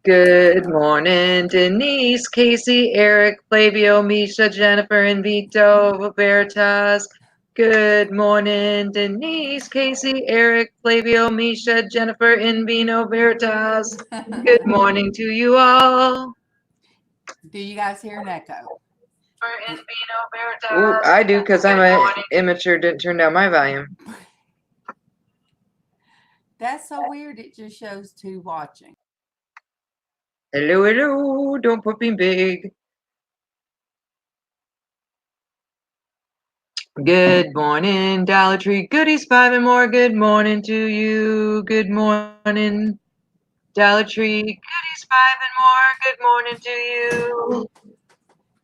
Good morning, Denise, Casey, Eric, Flavio, Misha, Jennifer, and Vito Veritas. Good morning, Denise, Casey, Eric, Flavio, Misha, Jennifer, and Vino Veritas. Good morning to you all. Do you guys hear an echo? Ooh, I do because I'm immature, didn't turn down my volume. That's so weird. It just shows two watching. Hello, hello, don't put me big. Good morning, Dollar Tree Goodies 5 and more. Good morning to you. Good morning, Dollar Tree Goodies 5 and more. Good morning to you.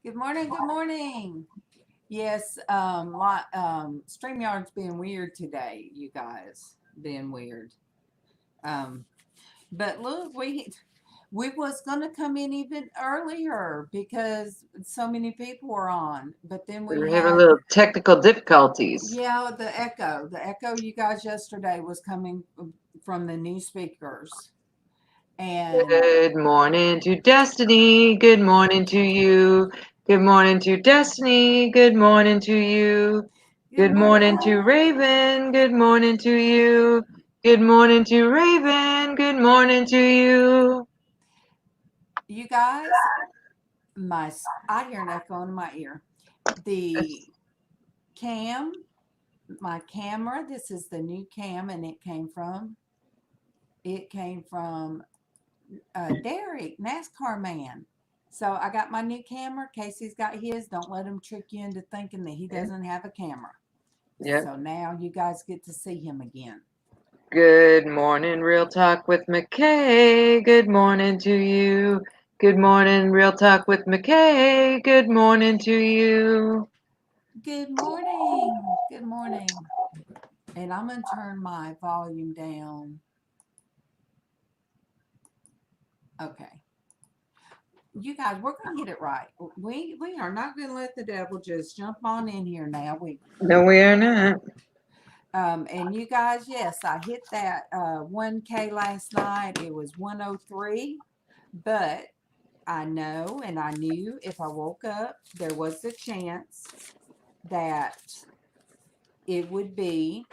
Good morning. Good morning. Yes, StreamYard's being weird today, you guys. Being weird. Um, but look, we was gonna come in even earlier because so many people were on. But then We we were having a had little technical difficulties. the echo. The echo you guys yesterday was coming from the new speakers. And Good morning to Destiny. Good morning to you. Good morning to Destiny. Good morning to you. good Good morning to morning. Raven. Good morning to you. Good morning to Raven. Good morning to you. You guys, I hear an echo in my ear. The cam, my camera, this is the new cam, and it came from Derek, NASCAR man. So I got my new camera. Casey's got his. Don't let him trick you into thinking that he doesn't have a camera. Yep. So now you guys get to see him again. Good morning, Real Talk with McKay. Good morning to you. Good morning, Real Talk with McKay. Good morning to you. Good morning. Good morning. And I'm going to turn my volume down. Okay. You guys, we're going to get it right. We are not going to let the devil just jump on in here now. No, we are not. And you guys, yes, I hit that 1K last night. It was 103, but I know and I knew if I woke up, there was a chance that it would be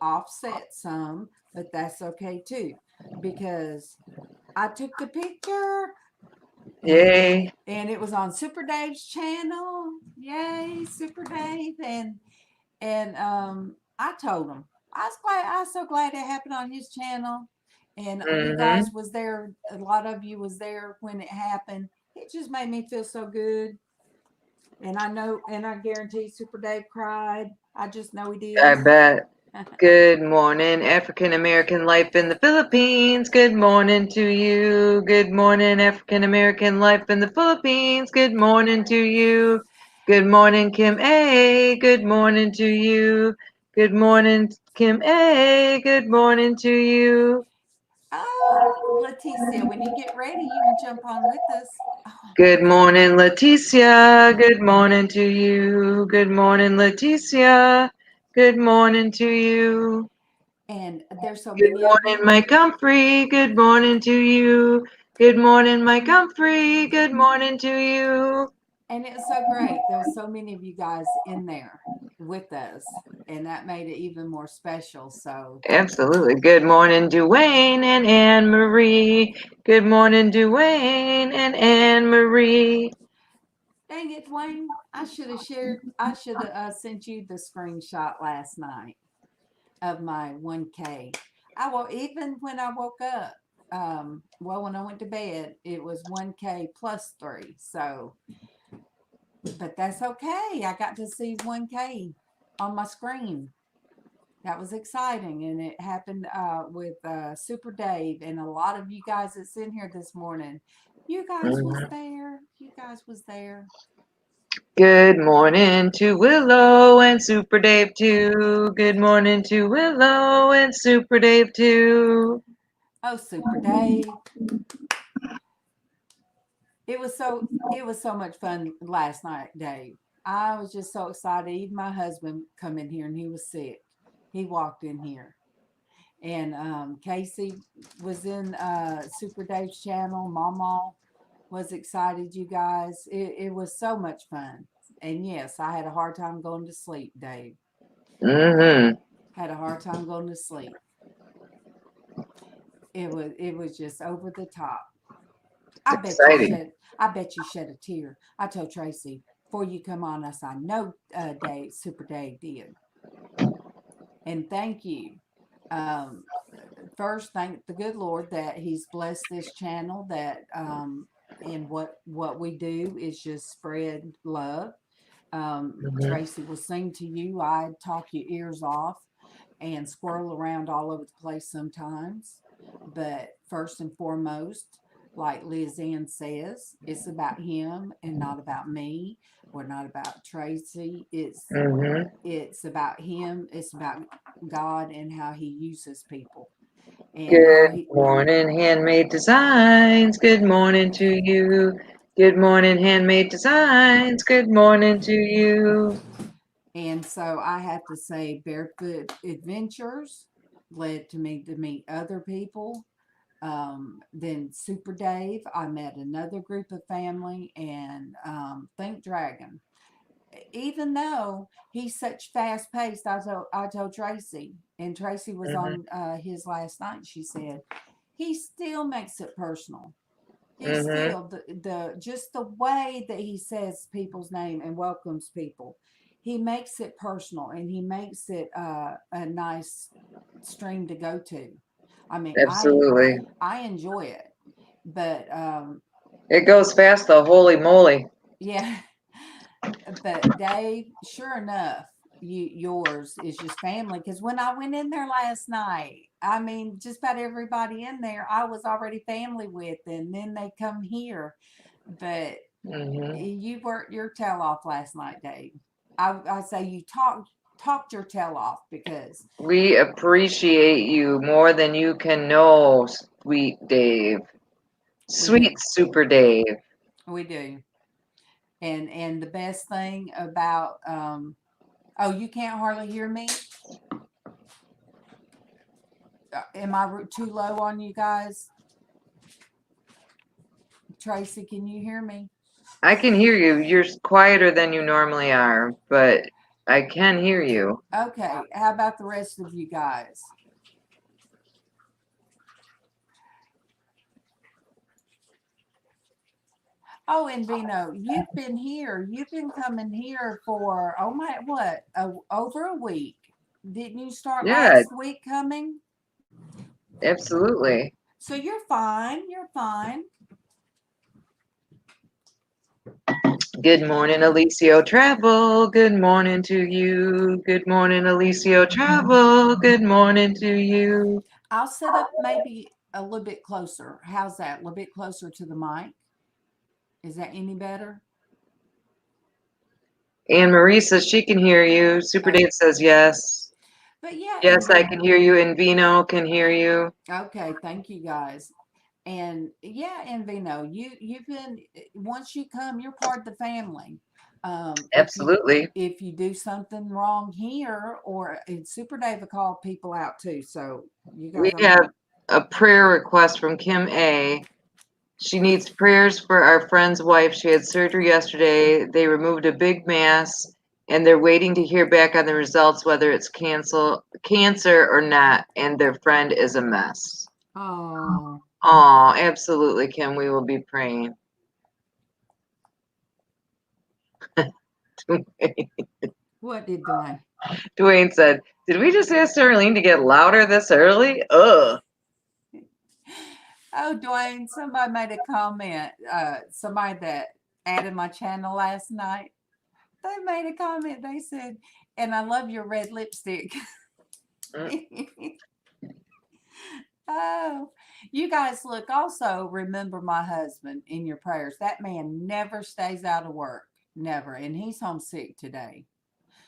offset some, but that's okay too, because I took the picture. Yay. And it was on Super Dave's channel. Yay, Super Dave. And I told him I was so glad it happened on his channel. And you Mm-hmm. guys was there. A lot of you was there when it happened. It just made me feel so good. And I know, and I guarantee Super Dave cried. I just know he I did. bet. Good morning, African American life in the Philippines. Good morning to you. Good morning, African American life in the Philippines. Good morning to you. Good morning, Kim A. Good morning to you. Good morning, Kim A. Good morning to you. Oh, Leticia, when you get ready, you can jump on with us. Oh, Good morning, Leticia. Good morning to you. Good morning, Leticia. Good morning to you. and there's so Good many of morning, you. Mike Humphrey. Good morning to you. Good morning, Mike Humphrey. Good morning to you. And it was so great. There was so many of you guys in there with us, and that made it even more special. So, Absolutely. Good morning, Duane and Anne Marie. Good morning, Duane and Anne Marie. dang it, Dwayne! I should have shared. I should have sent you the screenshot last night of my 1K. Even when I woke up. Well, when I went to bed, it was 1K plus 3. So, but that's okay. I got to see 1K on my screen. That was exciting, and it happened with Super Dave and a lot of you guys that's in here this morning. You guys was Mhm. there. You guys was there. Good morning to Willow and Super Dave too. Good morning to Willow and Super Dave too. Oh, Super Dave! It was so much fun last night, Dave. I was just so excited. Even my husband come in here and he was sick. He walked in here, And Casey was in Super Dave's channel. MawMaw was excited, you guys. It was so much fun. And yes, I had a hard time going to sleep, Dave. Mm-hmm. Had a hard time going to sleep. It was just over the top. It's exciting. I bet you shed a tear. I told Traci before you come on, I said, I know Dave, Super Dave did. And thank you. Um, First, thank the good Lord that He's blessed this channel. That and what we do is just spread love. Mm-hmm. Traci will sing to you. I talk your ears off and squirrel around all over the place sometimes. But first and foremost, like LizzAnn says, it's about Him and not about me. Or not about Traci. Mm-hmm. It's about Him. It's about God and how He uses people and how Good He. morning, Handmade Designs. Good morning to you. Good morning, Handmade Designs. Good morning to you. And so I have to say, Barefoot Adventures led to me to meet other people. Then Super Dave, I met another group of family, and Think Dragon. Even though he's such fast paced, I told Traci, and Traci was Mm-hmm. on his last night. She said he still makes it personal. He Mm-hmm. still the just the way that he says people's name and welcomes people. He makes it personal, and he makes it a nice stream to go to. I mean, Absolutely. I enjoy it, but It goes fast though, holy moly. yeah. But Dave, sure enough, yours is just family. Because when I went in there last night, I mean, just about everybody in there, I was already family with, and then they come here. But Mm-hmm. you worked your tail off last night, Dave. I say you talked your tail off because We appreciate you more than you can know, sweet Dave. we do, Sweet Super Dave. we do. And the best thing about oh, you can't hardly hear me. Am I too low on you guys? Traci, can you hear me? I can hear you. You're quieter than you normally are, but I can hear you. Okay, how about the rest of you guys? Oh, and Vino, you've been here. You've been coming here for oh my what? Over a week. Didn't you start Yeah, last week coming? absolutely. So you're fine. You're fine. Good morning, Alicio Travel. Good morning to you. Good morning, Alicio Travel. Good morning to you. I'll set up maybe a little bit closer. How's that? A little bit closer to the mic. Is that any better? Anne Marie says she can hear you. Super Okay. Dave says yes. But yeah, and Yes, I can hear you. And Vino can hear you. okay, thank you guys. And yeah, and Vino, you've been once you come, you're part of the family. Absolutely. If you do something wrong here, or and Super Dave will call people out too. So you We guys are have not a prayer request from Kim A. She needs prayers for our friend's wife. She had surgery yesterday. They removed a big mass and they're waiting to hear back on the results whether it's cancer or not, and their friend is a mess. oh Oh, absolutely, Kim. We will be praying. what did Dwayne? Dwayne said, "Did we just ask Darlene to get louder this early?" Ugh. Oh, Dwayne, somebody made a comment. Somebody that added my channel last night. They made a comment. They said, "And I love your red lipstick." Mm. Oh, you guys look also remember my husband in your prayers. That man never stays out of work, never. And he's homesick today.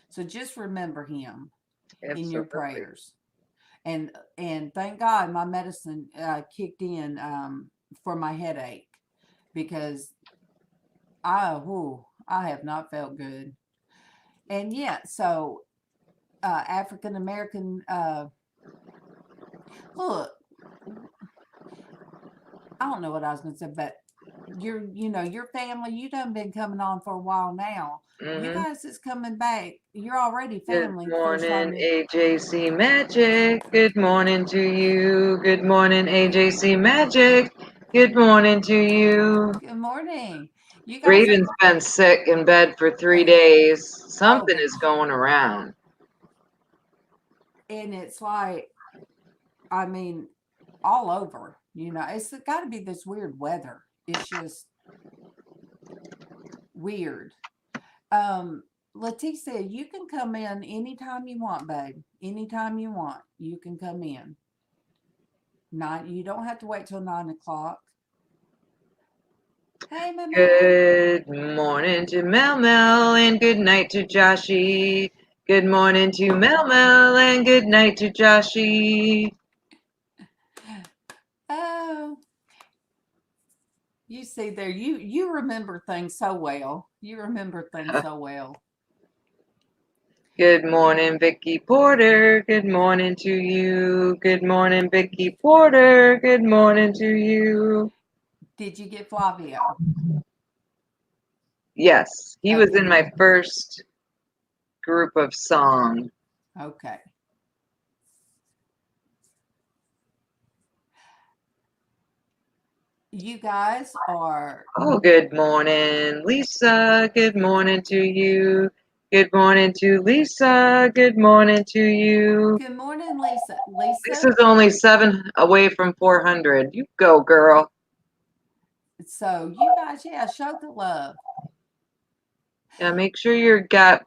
So just remember him in your Absolutely. prayers. And thank God my medicine kicked in for my headache because I have not felt good. And yeah, so African American Look, I don't know what I was going to say, but your family, you done been coming on for a while now. You Mm-hmm. guys is coming back. You're already Good family the first time morning, you. AJC Magic. Good morning to you. Good morning, AJC Magic. Good morning to you. Good morning. You guys are. Raven's been sick in bed for 3 days. Oh, Something is going around. and it's like, I mean, all over. It's got to be this weird weather. It's just weird. Leticia, you can come in anytime you want, babe. Anytime you want, you can come in. Not, you don't have to wait till 9 o'clock. Hey, MawMaw. Good morning to Mel Mel and good night to Joshy. Good morning to Mel Mel and good night to Joshy. Oh, you see there, you remember things so well. You remember things so well. Good morning, Vicky Porter. Good morning to you. Good morning, Vicky Porter. Good morning to you. Did you get Flavio? Yes, he was Okay, in my first group of song. okay. You guys are. Oh, good morning, Lisa. Good morning to you. Good morning to Lisa. Good morning to you. Good morning, Lisa. Lisa. Lisa's only 7 away from 400. You go, girl. So you guys, yeah, show the love. Yeah, make sure you got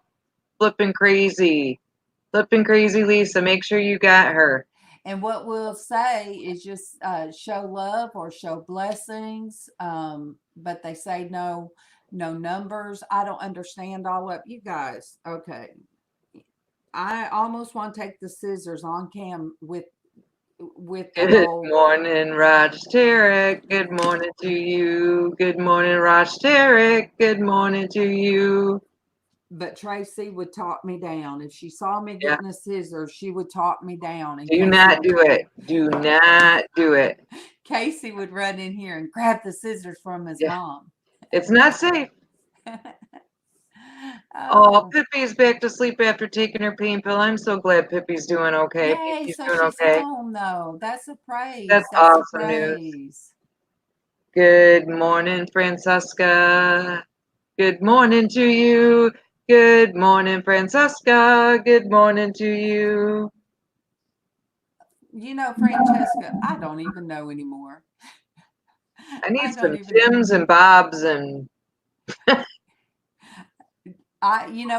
flipping crazy. Flipping crazy Lisa. Make sure you got her. And what we'll say is just show love or show blessings. But they say no numbers. I don't understand all of you guys. Okay. I almost want to take the scissors on cam with the Good whole. morning, Raj Tarek. Good morning to you. Good morning, Raj Tarek. Good morning to you. But Traci would talk me down. If she saw me Yeah, getting the scissors, she would talk me down. And do not do it. Do not do it. Casey would run in here and grab the scissors from his Yeah, mom. it's not safe. Oh, Oh, Pippi's back to sleep after taking her pain pill. I'm so glad Pippi's doing okay. yay. Pippi's So doing she's okay. home, though. That's a That's praise. That's a awesome news. praise. Good morning, Francesca. Good morning to you. Good morning, Francesca. Good morning to you. Francesca, I don't even know anymore. I need I don't some even. Jims and Bobs and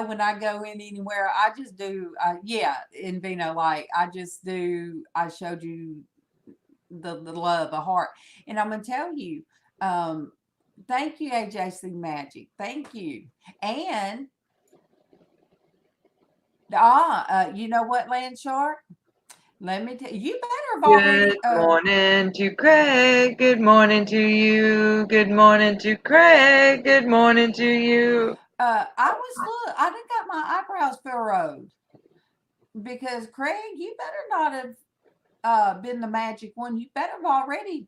When I go in anywhere, I just do, yeah, in Vino, like, I showed you the love, a heart. And I'm going to tell you, thank you, AJC Magic. Thank you. And, you know what, Land Shark? Let me tell you, you better have good already, morning to Craig. Good morning to you. Good morning to Craig. Good morning to you. I done got my eyebrows furrowed because Craig, you better not have been the magic one. You better have already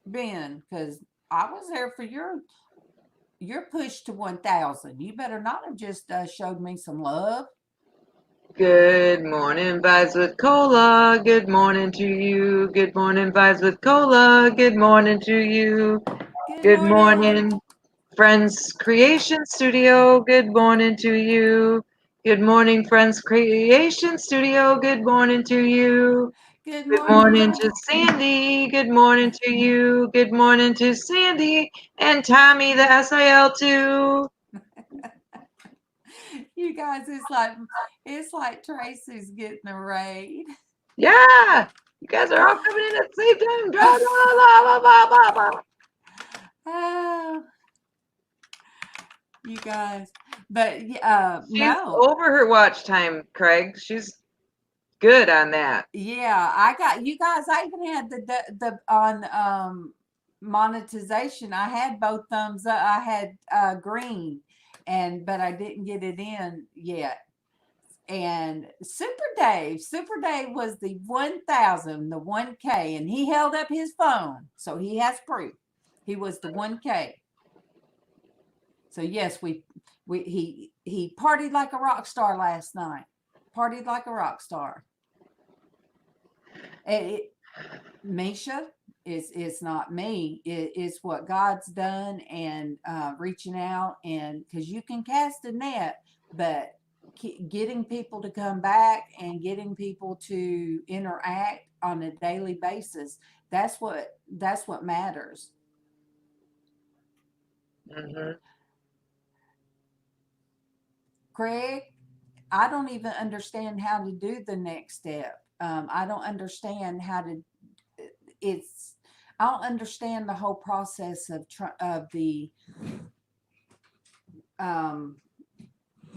been because I was there for your push to 1,000. You better not have just showed me some love. Good morning, Vibes with Cola. Good morning to you. Good morning, Vibes with Cola. Good morning to you. Good Good morning. morning, Friends Creation Studio. Good morning to you. Good morning, Friends Creation Studio. Good morning to you. Good Good morning, morning friend. to Sandy. Good morning to you. Good morning to Sandy and Tommy, the SIL too. You guys, it's like Tracy's getting a raid. Yeah, you guys are all coming in at the same time. Blah, blah, blah, blah, blah, blah. Oh, you guys. But She's no. over her watch time, Craig. She's good on that. Yeah, I got you guys. I even had the on monetization. I had both thumbs up. I had green, but I didn't get it in yet. And Super Dave was the 1,000, the 1K, and he held up his phone, so he has proof. He was the 1K. So yes, he partied like a rock star last night. Partied like a rock star. Misha, it's not me. It's what God's done, and reaching out, and because you can cast a net, but getting people to come back and getting people to interact on a daily basis, that's what matters. Mm-hmm. Craig, I don't even understand how to do the next step. I don't understand how to. I don't understand the whole process of the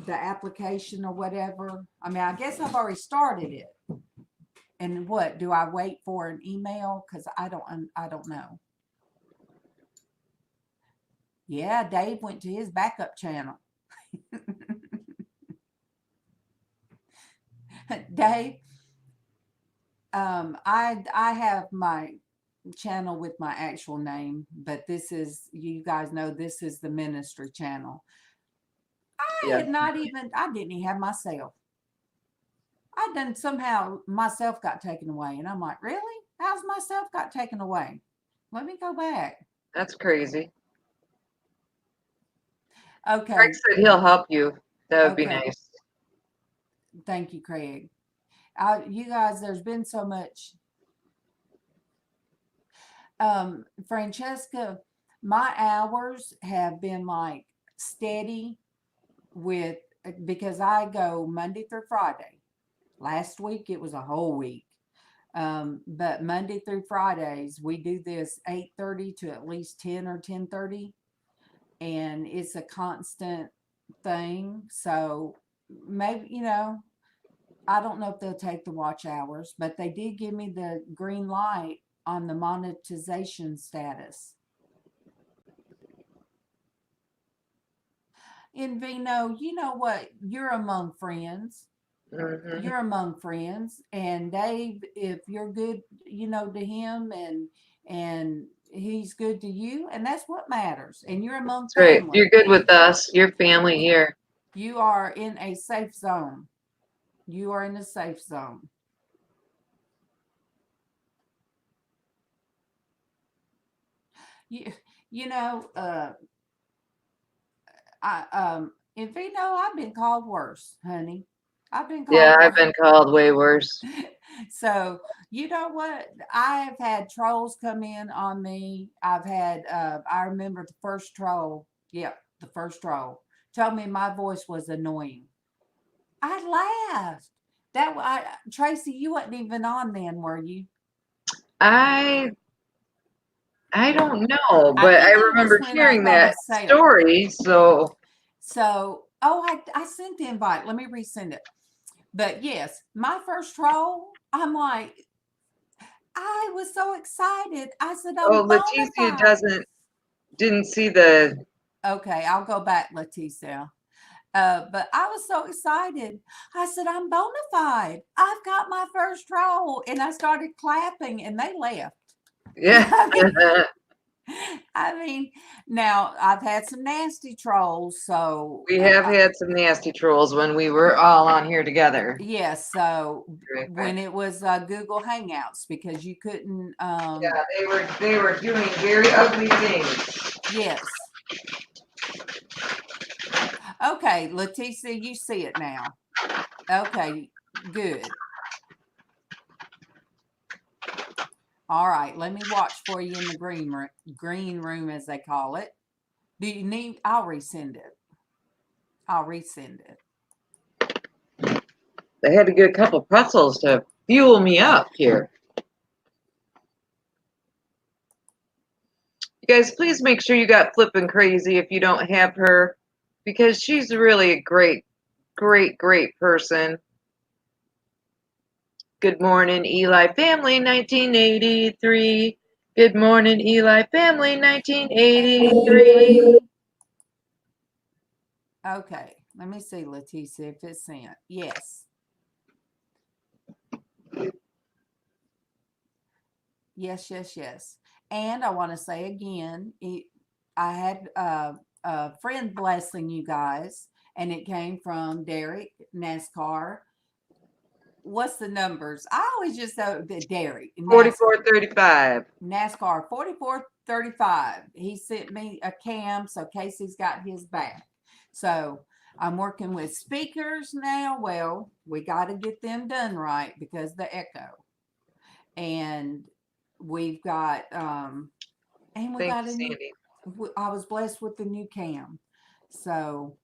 application or whatever. I mean, I guess I've already started it. And what do I wait for an email? Because I don't know. Yeah, Dave went to his backup channel. Dave, I have my channel with my actual name, but this is, you guys know, this is the ministry channel. I didn't even have myself. I done somehow myself got taken away, and I'm like, really? How's myself got taken away? Let me go back. That's crazy. Okay. Craig said he'll help you. That would be nice. Thank you, Craig. You guys, there's been so much. Francesca, my hours have been like steady because I go Monday through Friday. Last week it was a whole week. But Monday through Fridays, we do this 8:30 to at least 10 or 10:30. And it's a constant thing. So maybe, I don't know if they'll take the watch hours, but they did give me the green light on the monetization status. In Vino, you know what? You're among friends. Mm-hmm. You're among friends. And Dave, if you're good, to him, and he's good to you, and that's what matters. And you're among family. Right. You're good with us. Your family here. You are in a safe zone. You are in a safe zone. If you know, I've been called worse, honey. I've been called worse. I've been called way worse. So you know what? I have had trolls come in on me. I've had I remember the first troll. Yep, the first troll told me my voice was annoying. I laughed. Traci, you wasn't even on then, were you? I don't know, but I remember hearing that story. So I sent the invite. Let me resend it. But yes, my first troll, I'm like, I was so excited. I said, Leticia didn't see the. Okay, I'll go back, Leticia. But I was so excited. I said, I'm bona fide. I've got my first troll. And I started clapping, and they left. Yeah. I mean, now I've had some nasty trolls. So we have had some nasty trolls when we were all on here together. Yes. So when it was Google Hangouts, because you couldn't. They were doing very ugly things. Yes. Okay, Leticia, you see it now. Okay, good. All right, let me watch for you in the green room, as they call it. Do you need? I'll resend it. I had to get a couple pretzels to fuel me up here. You guys, please make sure you got Flippin' Crazy if you don't have her, because she's really a great, great, great person. Good morning, Eli family, 1983. Good morning, Eli family, 1983. Okay, Let me see, Leticia, if it's sent. Yes. Yes. And I want to say again, I had a friend blessing you guys, and it came from Derek, NASCAR. What's the numbers? I always just know the Derek. 4435. NASCAR 4435. He sent me a cam, so Casey's got his back. So I'm working with speakers now. Well, we got to get them done right because the echo. And we've got and we got a new, I was blessed with the new cam. So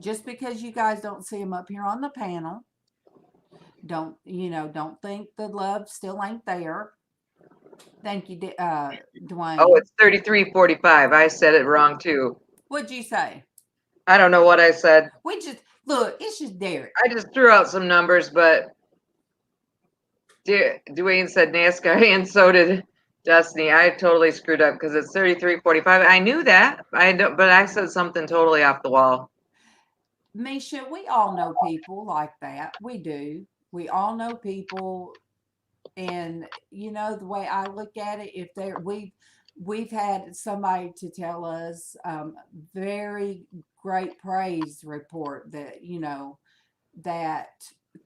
just because you guys don't see them up here on the panel, don't think the love still ain't there. Thank you, Dwayne. Oh, it's 3345. I said it wrong too. What'd you say? I don't know what I said. We just look, it's just Derek. I just threw out some numbers, but Dwayne said NASCAR, and so did Destiny. I totally screwed up because it's 3345. I knew that. But I said something totally off the wall. Misha, we all know people like that. We do. We all know people, and the way I look at it, if we've had somebody to tell us very great praise report that that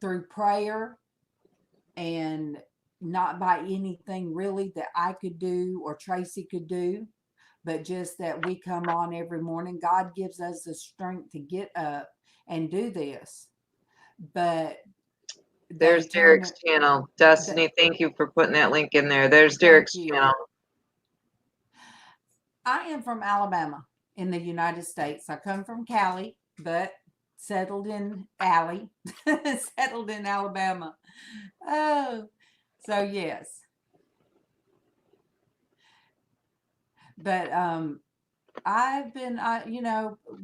through prayer and not by anything really that I could do or Traci could do, but just that we come on every morning. God gives us the strength to get up and do this. But there's Derek's channel. Destiny, thank you for putting that link in there. There's Derek's channel. I am from Alabama in the United States. I come from Cali, but settled in settled in Alabama. Oh, so yes. But I've been,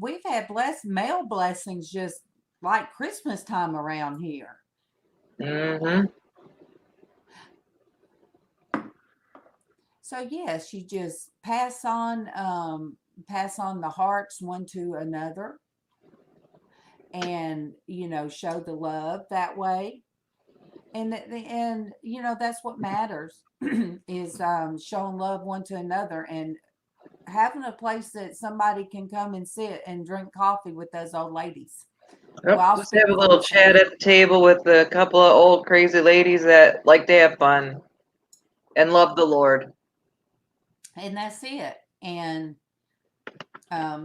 we've had mail blessings just like Christmas time around here. Mm-hmm. So yes, you just pass on the hearts one to another, and show the love that way, and that's what matters is showing love one to another and having a place that somebody can come and sit and drink coffee with those old ladies. Just have a little chat at the table with a couple of old crazy ladies that like to have fun and love the Lord. And that's it. And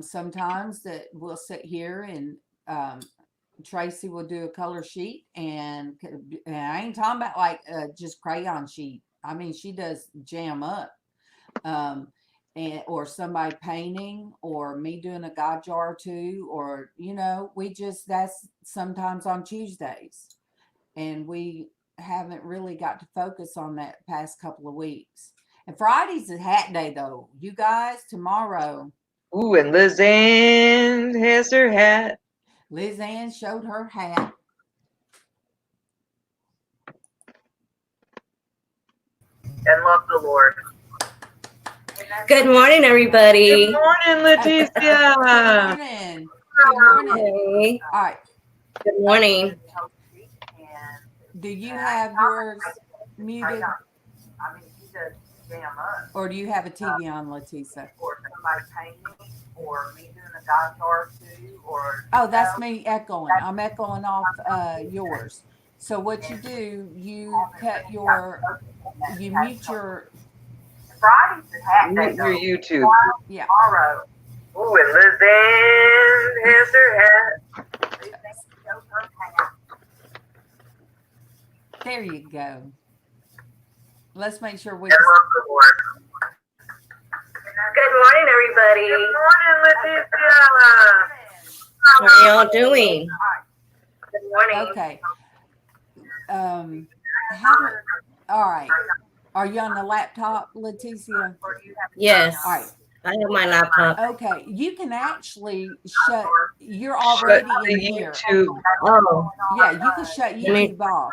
sometimes that we'll sit here and Traci will do a color sheet, and I ain't talking about like just crayon sheet. I mean, she does jam up. Or somebody painting, or me doing a God jar or two, or that's sometimes on Tuesdays, and we haven't really got to focus on that past couple of weeks. And Friday's a hat day though, you guys. Tomorrow. Ooh, and LizzAnn has her hat. LizzAnn showed her hat. And love the Lord. Good morning, everybody. Good morning, Leticia. Good morning. Good morning. Hey. All right. Good morning. Do you have yours muted? Or do you have a TV on, Leticia? Oh, that's me echoing. I'm echoing off yours. So what you do, you mute your YouTube. Yeah. Ooh, and LizzAnn has her hat. There you go. Let's make sure we. Good morning, everybody. Good morning, Leticia. How are y'all doing? Good morning. Okay. All right. Are you on the laptop, Leticia? Yes. All right. I have my laptop. Okay. You can actually shut. You're already in here. YouTube. Oh. Yeah, you can shut YouTube off.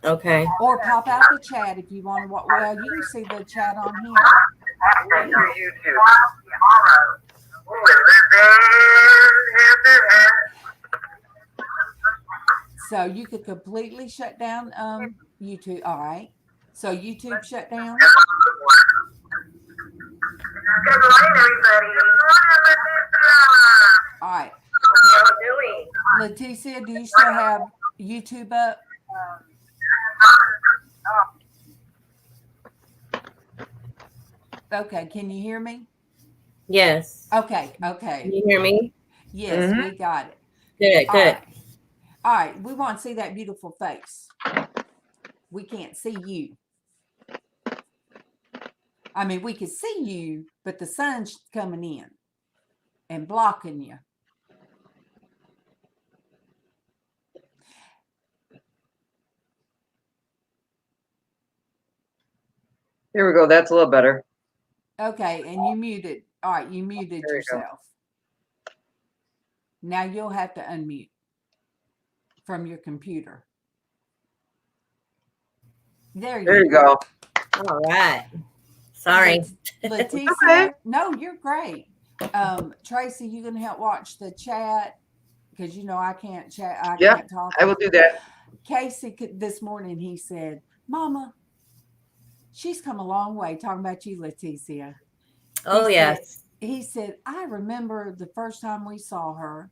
Okay. Or pop out the chat if you want to. Well, you can see the chat on here. YouTube. So you could completely shut down YouTube. All right. So YouTube shut down. Good morning, everybody. Good morning, All right. How are you doing? Leticia, do you still have YouTube up? Okay. Can you hear me? Yes. Okay. Can Okay. you hear me? Yes, Mhm. we got it. Good, All good. right. All right. We want to see that beautiful face. We can't see you. I mean, we can see you, but the sun's coming in and blocking you. Here we go. That's a little better. Okay, and you muted. All right, you muted There you go. yourself. Now you'll have to unmute from your computer. There There you go. All right. Sorry. Leticia, Okay. no, you're great. Traci, you can help watch the chat because you know I can't chat. I Yeah, can't talk. I will do that. Casey this morning he said, "Mama, she's come a long way." Talking about you, Leticia. Oh, yes. He said, "I remember the first time we saw her.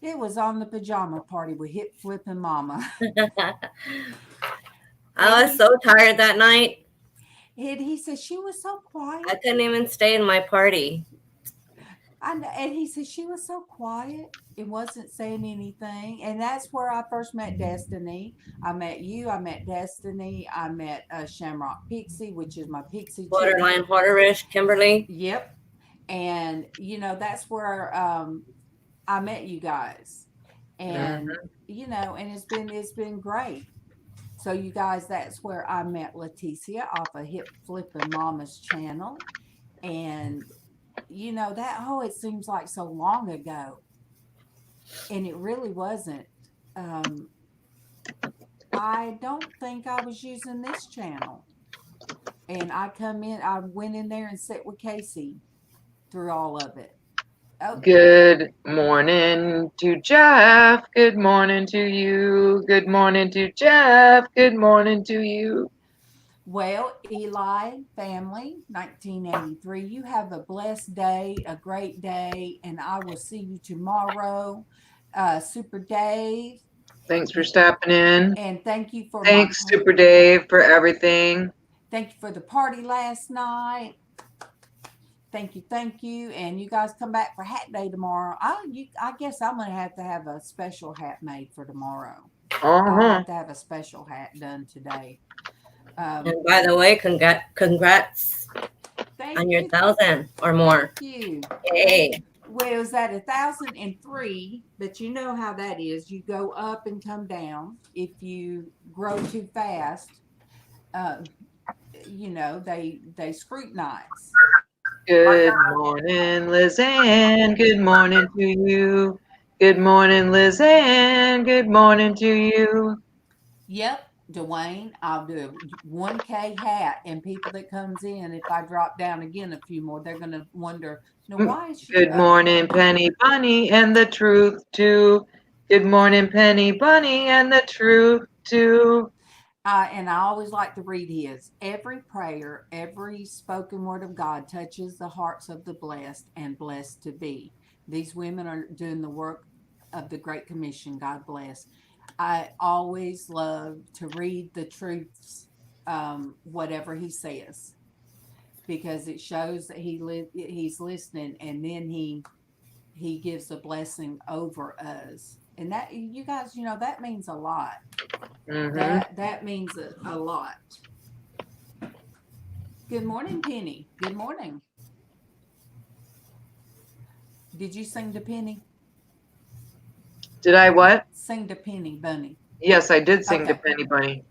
It was on the pajama party with hip flipping Mama." I was so tired that night. And he said she was so quiet. I couldn't even stay in my party. And he said she was so quiet. It wasn't saying anything. And that's where I first met Destiny. I met you. I met Destiny. I met Shamrock Pixie, which is my Pixie chick. Borderline Hoarderish, Kimberly. Yep. And you know that's where I met you guys. And you know, and it's been great. So you guys, that's where I met Leticia off of Hip Flippin' Mama's channel. And you know that it seems like so long ago. And it really wasn't. I don't think I was using this channel. And I went in there and sat with Casey through all of it. Oh, Good morning to Jeff. Good morning to you. Good morning to Jeff. Good morning to you. well, Eli family, 1983, you have a blessed day, a great day, and I will see you tomorrow. Super Dave, Thanks for stopping in. and thank you for Thanks, Super Dave, for everything. thank you for the party last night. Thank you, and you guys come back for Hat Day tomorrow. I guess I'm gonna have to have a special hat made for tomorrow. I'll have to have a special hat done today. And by the way, congrats on your 1,000 or more. Thank you. Yay. Well, it was at 1,003, but you know how that is. You go up and come down. If you grow too fast, you know they scrutinize. Good morning, LizzAnn. Good morning to you. Good morning, LizzAnn. Good morning to you. Yep, Dwayne, I'll do a 1K hat, and people that comes in, if I drop down again a few more, they're gonna wonder, why is she? Good morning, Penny Bunny, and the truth too. Good morning, Penny Bunny, and the truth too. And I always like to read his. Every prayer, every spoken word of God touches the hearts of the blessed and blessed to be. These women are doing the work of the Great Commission. God bless. I always love to read the truths, whatever he says, because it shows that he's listening, and then he gives a blessing over us. And that, you guys, you know, that means a lot. That means a lot. Good morning, Penny. Good morning. Did you sing to Penny? Did I what? Sing to Penny Bunny. Yes, I did sing to Penny Bunny.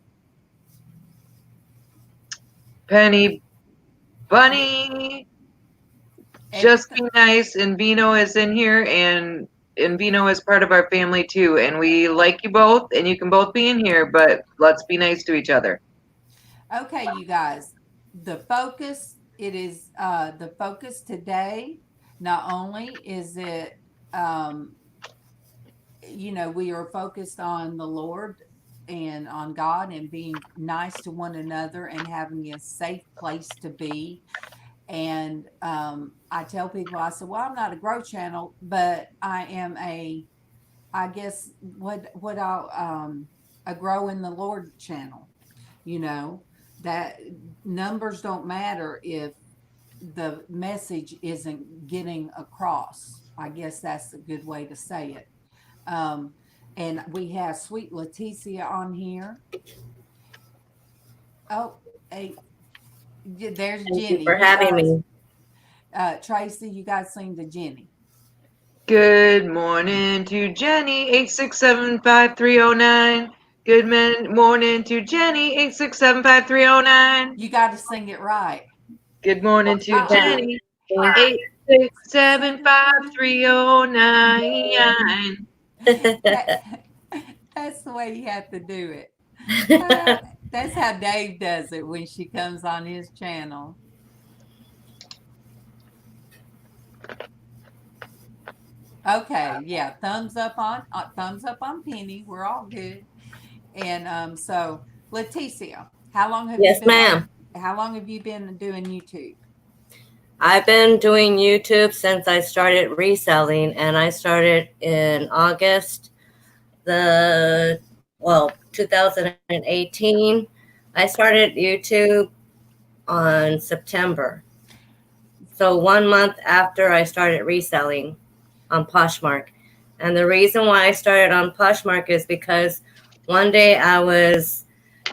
Penny Bunny, just be nice. And Vino is in here, and Vino is part of our family too. And we like you both, and you can both be in here, but let's be nice to each other. Okay, you guys. The focus, it is the focus today. Not only is it, we are focused on the Lord and on God and being nice to one another and having a safe place to be. And I tell people, I said, well, I'm not a grow channel, but I am I guess what I'll a grow in the Lord channel. That numbers don't matter if the message isn't getting across. I guess that's a good way to say it. And we have sweet Leticia on here. Oh, hey, there's Thank you Jenny. for having me. Traci, you guys sing to Jenny. Good morning to Jenny, 8675309. Good morning to Jenny, 8675309. You got to sing it right. Good morning to Jenny, Uh-uh. 8675309. That's the way you have to do it. That's how Dave does it when she comes on his channel. Okay, yeah, thumbs up on Penny. We're all good. And so Leticia, how long have Yes, you been ma'am. how long have you been doing YouTube? I've been doing YouTube since I started reselling, and I started in August 2018. I started YouTube on September. So 1 month after I started reselling on Poshmark. And the reason why I started on Poshmark is because one day I was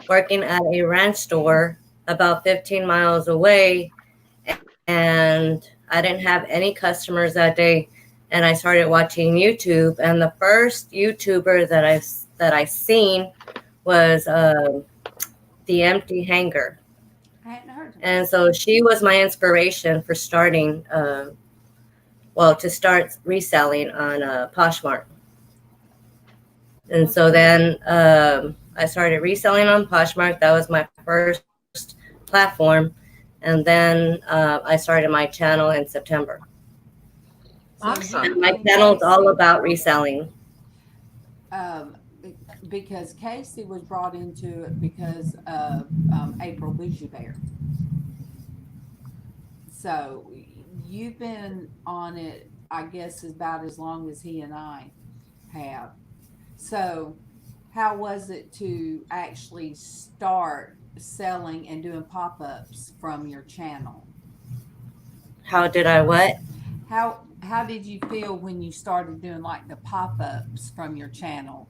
working at a ranch store about 15 miles away, and I didn't have any customers that day. And I started watching YouTube, and the first YouTuber that I seen was The Empty Hanger. I hadn't heard of it. And so she was my inspiration for starting, to start reselling on Poshmark. And so then I started reselling on Poshmark. That was my first platform. And then I started my channel in September. Awesome. And my channel is all about reselling. Because Casey was brought into it because of April Bougie Bear. So you've been on it, I guess, about as long as he and I have. So how was it to actually start selling and doing pop-ups from your channel? How did I what? How did you feel when you started doing like the pop-ups from your channel?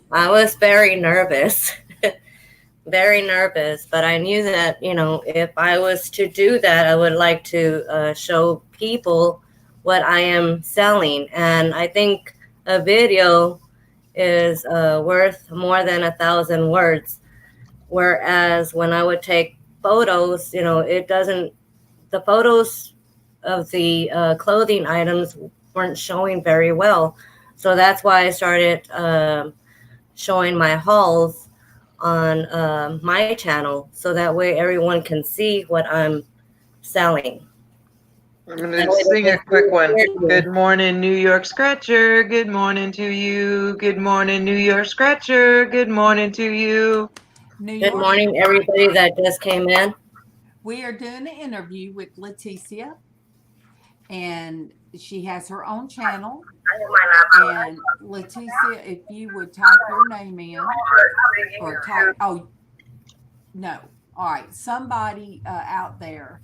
I was very nervous. Very nervous, but I knew that, if I was to do that, I would like to show people what I am selling. And I think a video is worth more than 1,000 words. Whereas when I would take photos, the photos of the clothing items weren't showing very well. So that's why I started showing my hauls on my channel, so that way everyone can see what I'm selling. I'm going to sing a quick one. Good morning, New York Scratcher. Good morning to you. Good morning, New York Scratcher. Good morning to you. Good morning, everybody that just came in. We are doing an interview with Leticia, and she has her own channel. And Leticia, if you would type your name in, or type, oh, no. All right. Somebody out there,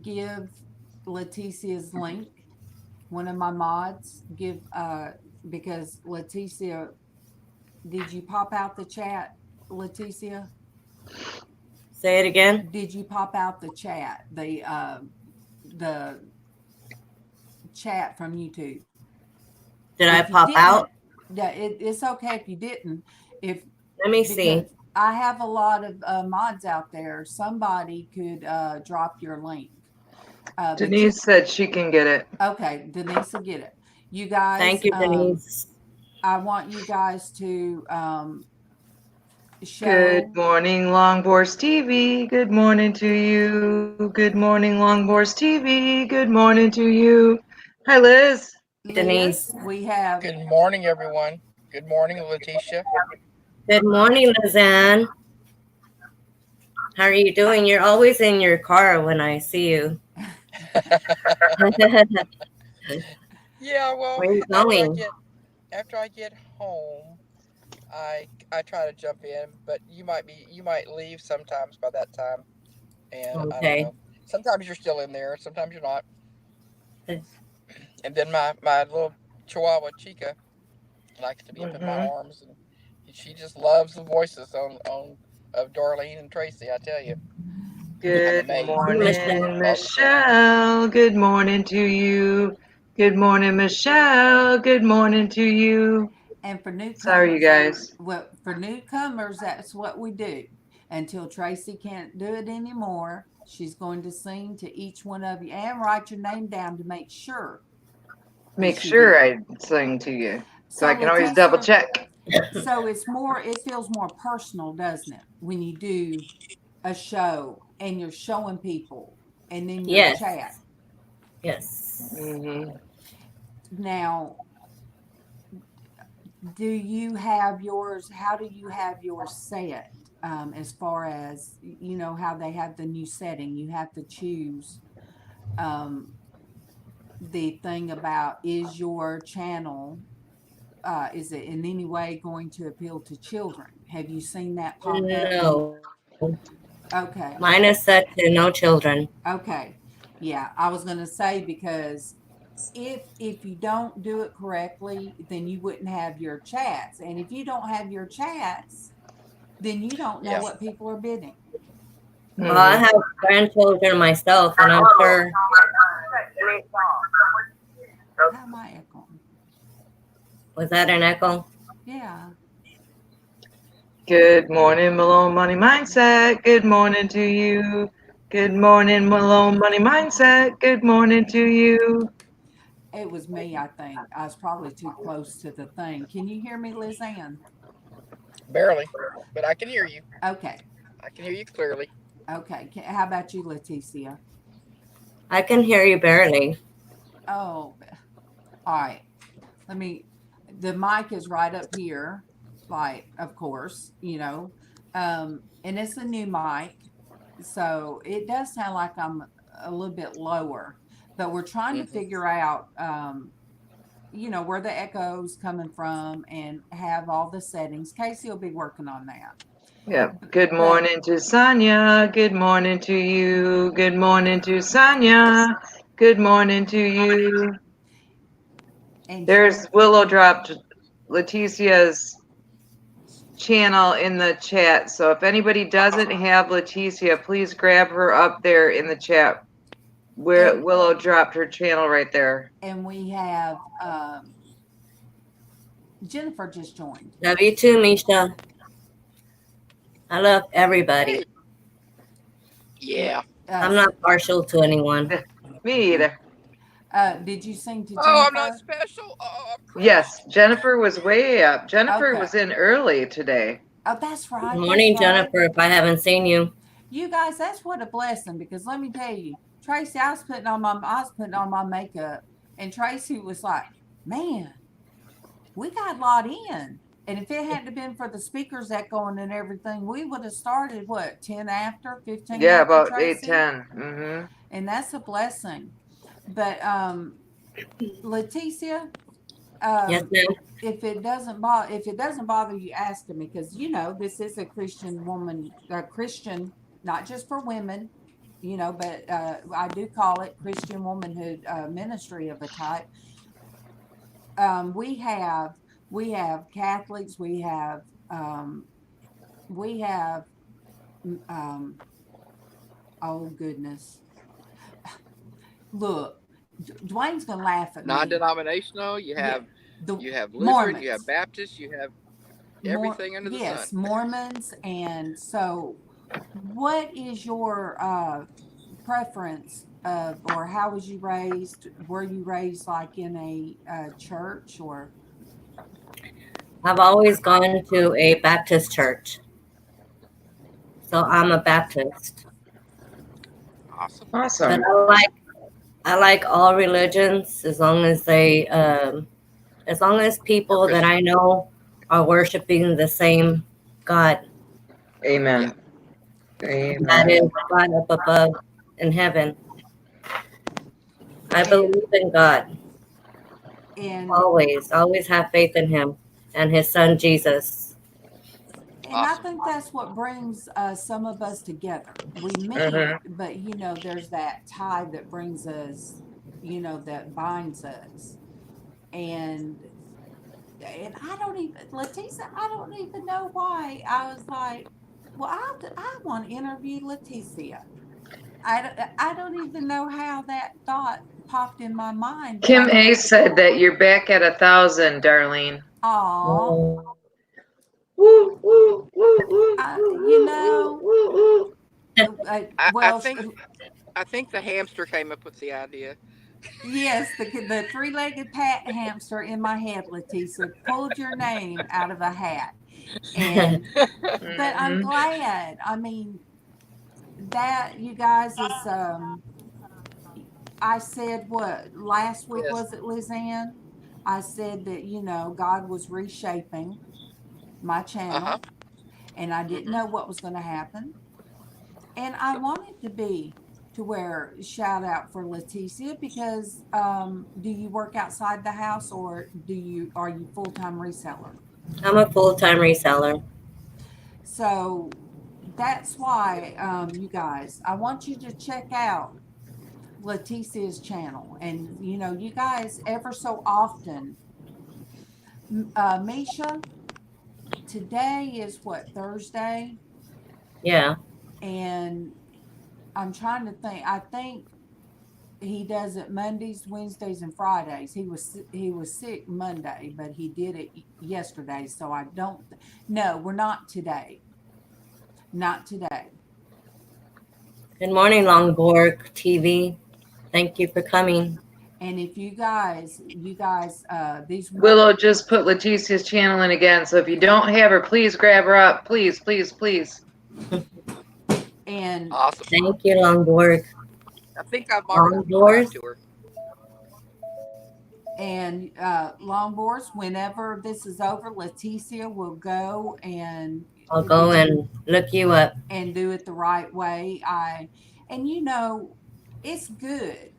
give Leticia's link. One of my mods, because Leticia, did you pop out the chat, Leticia? Say it again. Did you pop out the chat, the chat from YouTube? Did I pop out? Yeah, it's okay if you didn't. Let me see. I have a lot of mods out there. Somebody could drop your link. Denise said she can get it. Okay, Denise will get it. You guys. Thank you, Denise. I want you guys to show. Good morning, Long Horse TV. Good morning to you. Good morning, Long Horse TV. Good morning to you. Hi, Liz. Denise. We have. Good morning, everyone. Good morning, Leticia. Good morning, LizzAnn. How are you doing? You're always in your car when I see you. Yeah, well, Where are you going? after I get home, I try to jump in, but you might leave sometimes by that time, and I don't Okay. know. Sometimes you're still in there, sometimes you're not. And then my little Chihuahua Chica likes to be up in my arms, and she just loves the voices of Darlene and Traci. I tell you. Good amazed. morning, Michelle. Good morning to you. Good morning, Michelle. Good morning to you. And for newcomers, Sorry, you guys. Well, for newcomers, that's what we do. Until Traci can't do it anymore, she's going to sing to each one of you and write your name down to make sure. Make sure I sing to you, so I can always Leticia, double check. So it feels more personal, doesn't it, when you do a show and you're showing people and then you chat. Yes. Now, do you have yours? How do you have yours set? As far as how they have the new setting, you have to choose the thing about, is your channel is it in any way going to appeal to children? Have you seen that pop up? No. Okay. Mine is set to no children. Okay. Yeah, I was going to say, because if you don't do it correctly, then you wouldn't have your chats, and if you don't have your chats, then you don't know what people are bidding. Well, I have grandchildren myself, and I'm sure. How am I echoing? Was that an echo? Yeah. Good morning, Malone Money Mindset. Good morning to you. Good morning, Malone Money Mindset. Good morning to you. It was me, I think. I was probably too close to the thing. Can you hear me, LizzAnn? Barely, but I can hear you. Okay. I can hear you clearly. Okay. How about you, Leticia? I can hear you barely. Oh, all right. The mic is right up here, like, of course, and it's a new mic, so it does sound like I'm a little bit lower, but we're trying to figure out, where the echo's coming from and have all the settings. Casey will be working on that. Yeah. Good morning to Sonia. Good morning to you. Good morning to Sonia. Good morning to you. And there's Willow dropped Leticia's channel in the chat. So if anybody doesn't have Leticia, please grab her up there in the chat. Where Willow dropped her channel right there. And we have Jennifer just joined. Love you too, Misha. I love everybody. Yeah. I'm not partial to anyone. Me either. Did you sing to Jennifer? Oh, I'm not special. Oh, yes, Jennifer was way up. Jennifer was in early today. Oh, that's right. Good morning, Jennifer, if I haven't seen you. You guys, that's what a blessing, because let me tell you, Traci, I was putting on my makeup, and Traci was like, man, we got a lot in. And if it hadn't been for the speakers echoing and everything, we would have started, 10 after, 15 Yeah, after, about Traci? 8:10. And that's a blessing. But Leticia, yes, ma'am. if it doesn't bother you asking me, because this is a Christian woman, not just for women, but I do call it Christian womanhood ministry of a type. We have Catholics, we have oh goodness, look, Dwayne's gonna laugh at me. Non-denominational. You have Lutheran, Mormons. you have Baptist, you have everything under the sun. Yes, Mormons. And so, what is your preference of, or how was you raised? Were you raised like in a church, or? I've always gone to a Baptist church. So I'm a Baptist. Awesome. But Awesome. I like all religions as long as people that I know are worshiping the same God. Amen. Yeah. Amen. That is God up above in heaven. I believe in God. And Always have faith in him and his son Jesus. And I Awesome. think that's what brings some of us together. We meet, Mhm. but there's that tie that brings us, that binds us. And I don't even, Leticia, I don't even know why. I was like, well, I want to interview Leticia. I don't even know how that thought popped in my mind, but Kim A said that you're back at 1,000, Darlene. aw, Woo, woo, woo, woo, you woo, know, woo, woo. I well, think the hamster came up with the idea. yes, the three-legged hamster in my head, Leticia, pulled your name out of a hat. And but I'm Mhm. glad. I mean, that you guys is I said what last week, Yes. was it, LizzAnn? I said that, God was reshaping my Uh-huh. channel and I didn't know what was going to happen. And I wanted to be to where shout out for Leticia because do you work outside the house or are you full-time reseller? I'm a full-time reseller. So that's why you guys, I want you to check out Leticia's channel. And you guys ever so often, Misha, today is what, Thursday? Yeah. And I'm trying to think. I think he does it Mondays, Wednesdays, and Fridays. He was sick Monday, but he did it yesterday. So I don't. No, we're not today. Not today. Good morning, Longborg TV. Thank you for coming. And if you guys, these Willow just put Leticia's channel in again, so if you don't have her, please grab her up. Please, please, please. and Awesome. Thank you, Longborg. I think I've already subscribed to her. and Longboards, whenever this is over, Leticia will go and I'll go and look you up. and do it the right way. And it's good.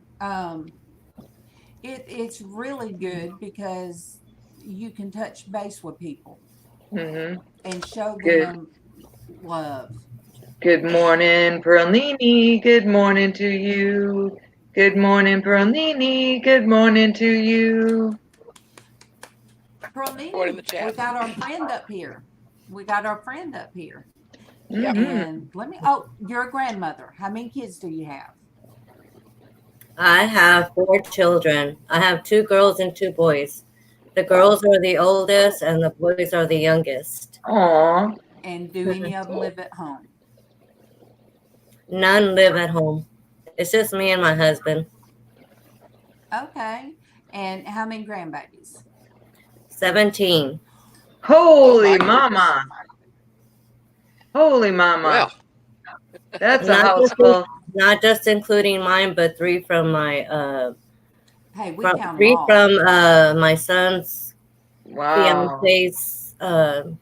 It's really good because you can touch base with people Mhm. and show Good. them love. Good morning, Perlini. Good morning to you. Good morning, Perlini. Good morning to you. Put in Perlini, the we chat. got our friend up here. Yep. Mhm. And you're a grandmother. How many kids do you have? I have 4 children. I have 2 girls and 2 boys. The girls are the oldest and the boys are the youngest. Aw. And do any of them live at home? None live at home. It's just me and my husband. Okay. And how many grandbabies? 17. Oh Holy my goodness. mama. Holy mama. Well, That's a Not house just, full. not just including mine, but 3 from my Hey, we count them 3 all. from my son's Wow. fiance's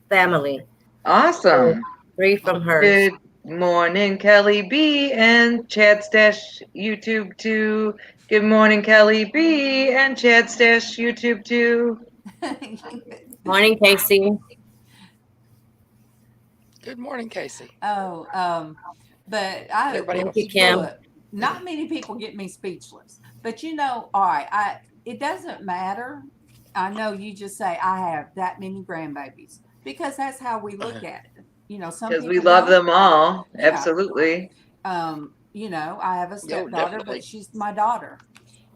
family. Awesome. 3 from hers. Good morning, Kelly B and Chad Stash YouTube 2. Good morning, Kelly B and Chad Stash YouTube 2. Morning, Casey. good morning, Casey. But Everybody Thank else. you, Kim. look, not many people get me speechless. But all right, it doesn't matter. I know you just say I have that many grandbabies because that's how we look at it. Some Because people we love don't. them all. Yeah. Absolutely. I have a stepdaughter, but she's my daughter.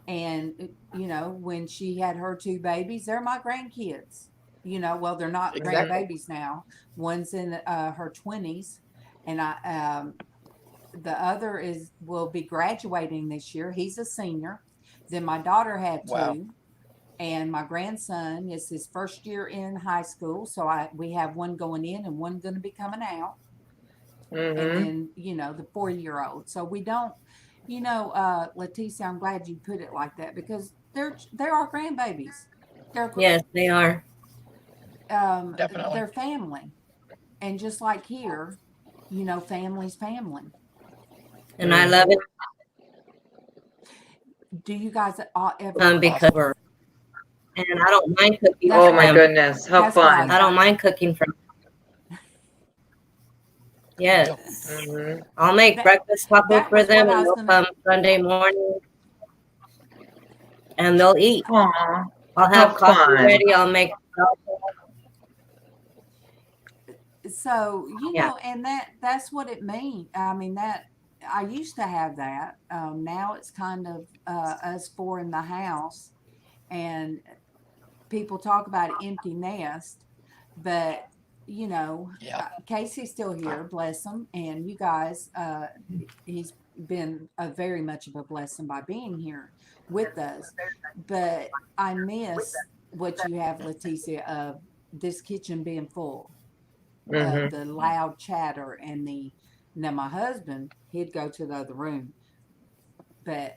And when she had her 2 babies, they're my grandkids. Well, they're not Exactly. grandbabies now. One's in her 20s, and the other will be graduating this year. He's a senior. Then my daughter had 2, Wow. and my grandson is his first year in high school. So we have one going in and one going to be coming out. and Mhm. then the 4-year-old. So we don't, Leticia, I'm glad you put it like that because they're our grandbabies. They're Yes, they are. Definitely. they're family, and just like here, family's family. And I love it Do you guys ever? because we're, and I don't mind cooking That's Oh for my them. goodness, how That's what I fun. was I don't mind cooking for them. Yes. Mhm. I'll make That- breakfast tacos that for was them what I and was they'll gonna. come Sunday morning and they'll eat. Aw, I'll how have coffee fun. ready. I'll make So yeah. and that's what it means. I mean, that I used to have that. Now it's kind of us four in the house, and people talk about empty nest, but Yeah. Casey's still here, bless him, and you guys. He's been a very much of a blessing by being here with us, but I miss what you have, Leticia, of this kitchen being full of Mhm. the loud chatter and the. Now my husband, he'd go to the other room, but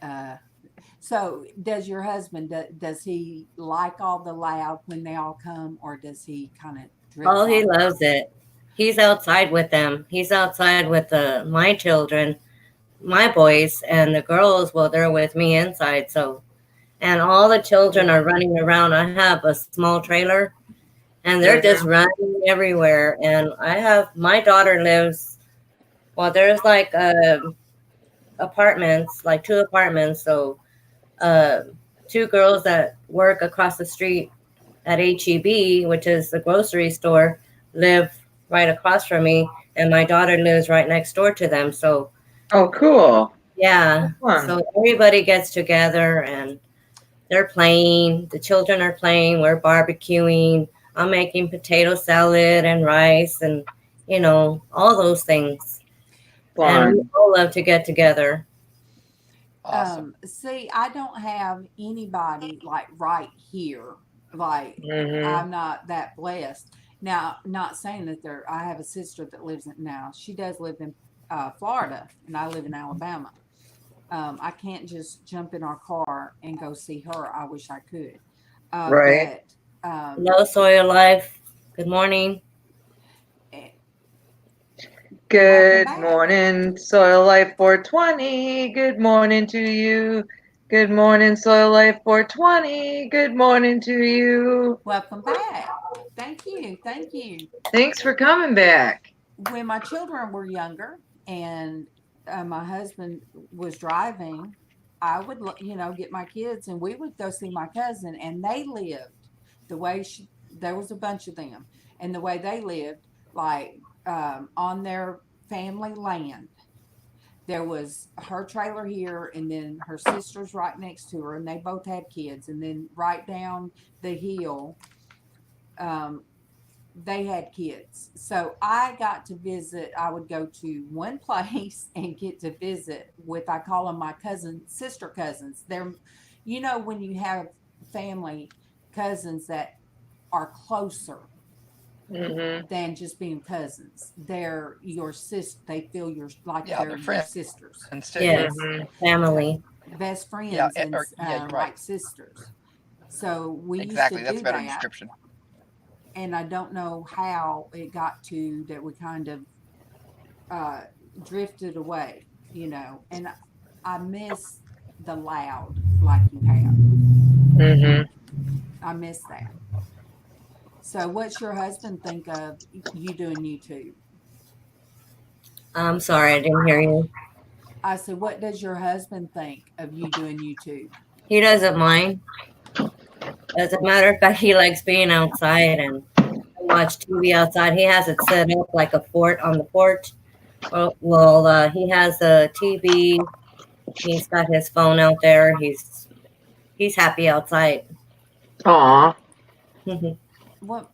so does your husband? Does he like all the loud when they all come, or does he kind of drift Oh, he off? loves it. He's outside with them. He's outside with my children, my boys, and the girls. Well, they're with me inside. So, and all the children are running around. I have a small trailer, and they're just Mhm. running everywhere. And I have my daughter lives. Well, there's like apartments, like 2 apartments. So, uh, 2 girls that work across the street at HEB, which is the grocery store, live right across from me, and my daughter lives right next door to them. So, Oh, cool. yeah, Fun. so everybody gets together and they're playing. The children are playing. We're barbecuing. I'm making potato salad and rice and, all those things. And we Fun. all love to get together. Awesome. See, I don't have anybody like right here. Like Mhm. I'm not that blessed. Now, not saying that I have a sister that lives now. She does live in Florida, and I live in Alabama. I can't just jump in our car and go see her. I wish I could. Right. But Hello, Soil Life. Good morning. welcome Good back. morning, Soil Life 420. Good morning to you. Good morning, Soil Life 420. Good morning to you. Welcome back. Thank you. Thank you. Thanks for coming back. When my children were younger and my husband was driving, I would, get my kids and we would go see my cousin, and they lived the way there was a bunch of them, and the way they lived, like on their family land. There was her trailer here, and then her sister's right next to her, and they both had kids. And then right down the hill, um, they had kids. So I got to visit. I would go to one place and get to visit with, I call them my sister cousins. They're, when you have family cousins that are closer Mhm. than just being cousins. They're your sister. They feel like Yeah, they're they're your friends sisters, too. Yes, Mhm. family. best Yeah. friends, and Yeah, you're right. like sisters. So we used to Exactly. That's a do better that, description. and I don't know how it got to that. We kind of drifted away, and I miss the loud like you have. Mhm. I miss that. So, what's your husband think of you doing YouTube? I'm sorry, I didn't hear you. I said, what does your husband think of you doing YouTube? He doesn't mind. As a matter of fact, he likes being outside and watch TV outside. He has it set up like a fort on the porch. Well, he has a TV. He's got his phone out there. He's happy outside. Aw. What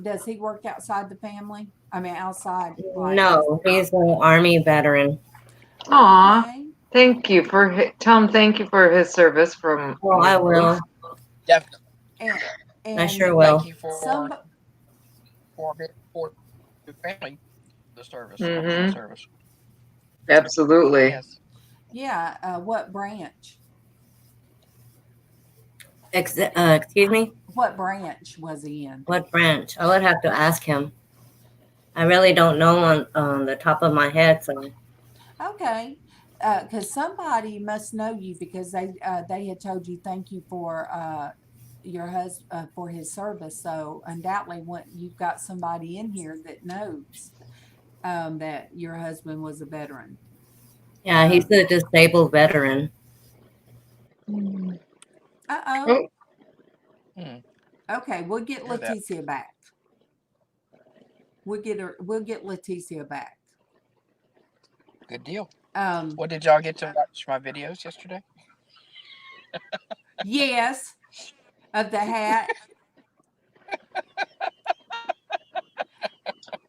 does he work outside the family? I mean, outside, like. No, he's an Army veteran. Aw. Okay. Thank you tell him thank you for his service from Oh, I will. Definitely. And I sure And will. thank you for your family the service. Mhm. Service. Absolutely. Yes. Yeah. What branch? Excuse me? What branch was he in? What branch? I would have to ask him. I really don't know on the top of my head, so. Okay. Because somebody must know you because they had told you thank you for your husband for his service. So undoubtedly, you've got somebody in here that knows that your husband was a veteran. Yeah, he's a disabled veteran. Uh-oh. Oh, Hmm. Okay, we'll get Hear that. Leticia back. We'll get Leticia back. Good deal. Um, What did y'all get to watch my videos yesterday? yes, of the hat.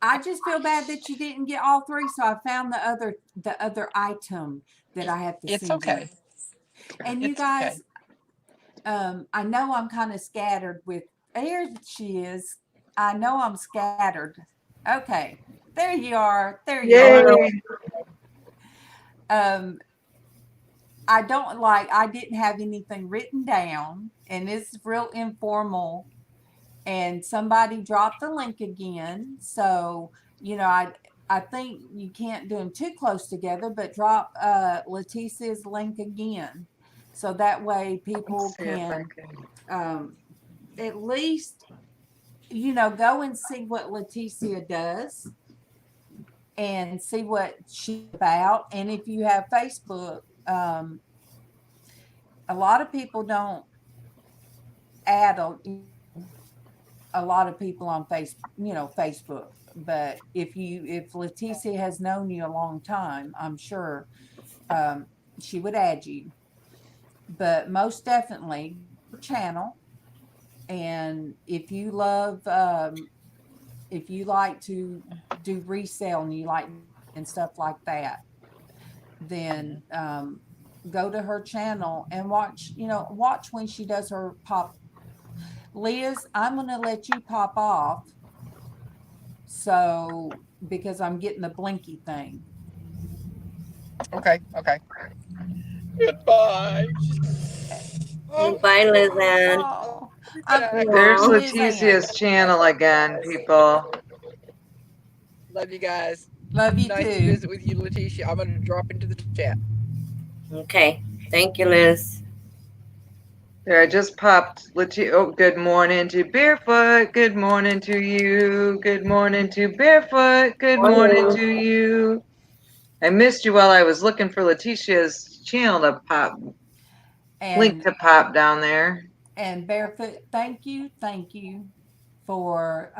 I just feel bad that you didn't get all three, so I found the other item that I have to It's send okay. you. And you It's guys, okay. I know I'm kind of scattered with. There she is. I know I'm scattered. Okay, there you are. There you yay. are. I didn't have anything written down, and it's real informal. And somebody dropped the link again. So, I think you can't do them too close together, but drop Leticia's link again. So that way people Let's see if I can can. at least, go and see what Leticia does and see what she's about. And if you have Facebook, a lot of people don't add a lot of people on Facebook. But if Leticia has known you a long time, I'm sure she would add you. But most definitely, her channel. And if you like to do resale and you like and stuff like that, then go to her channel and watch when she does her pop. Liz, I'm going to let you pop off. So, because I'm getting the blinky thing. Okay. Goodbye. Bye, LizzAnn. Oh, There's Aw. Leticia's channel again, people. Love you guys. Love you Nice to too. visit with you, Leticia. I'm gonna drop into the chat. Okay. Thank you, Liz. There, I just popped Leticia. Oh, good morning to Barefoot. Good morning to you. Good morning to Barefoot. Good morning to you. I missed you while I was looking for Leticia's channel to pop, link And to pop down there. Barefoot, thank you for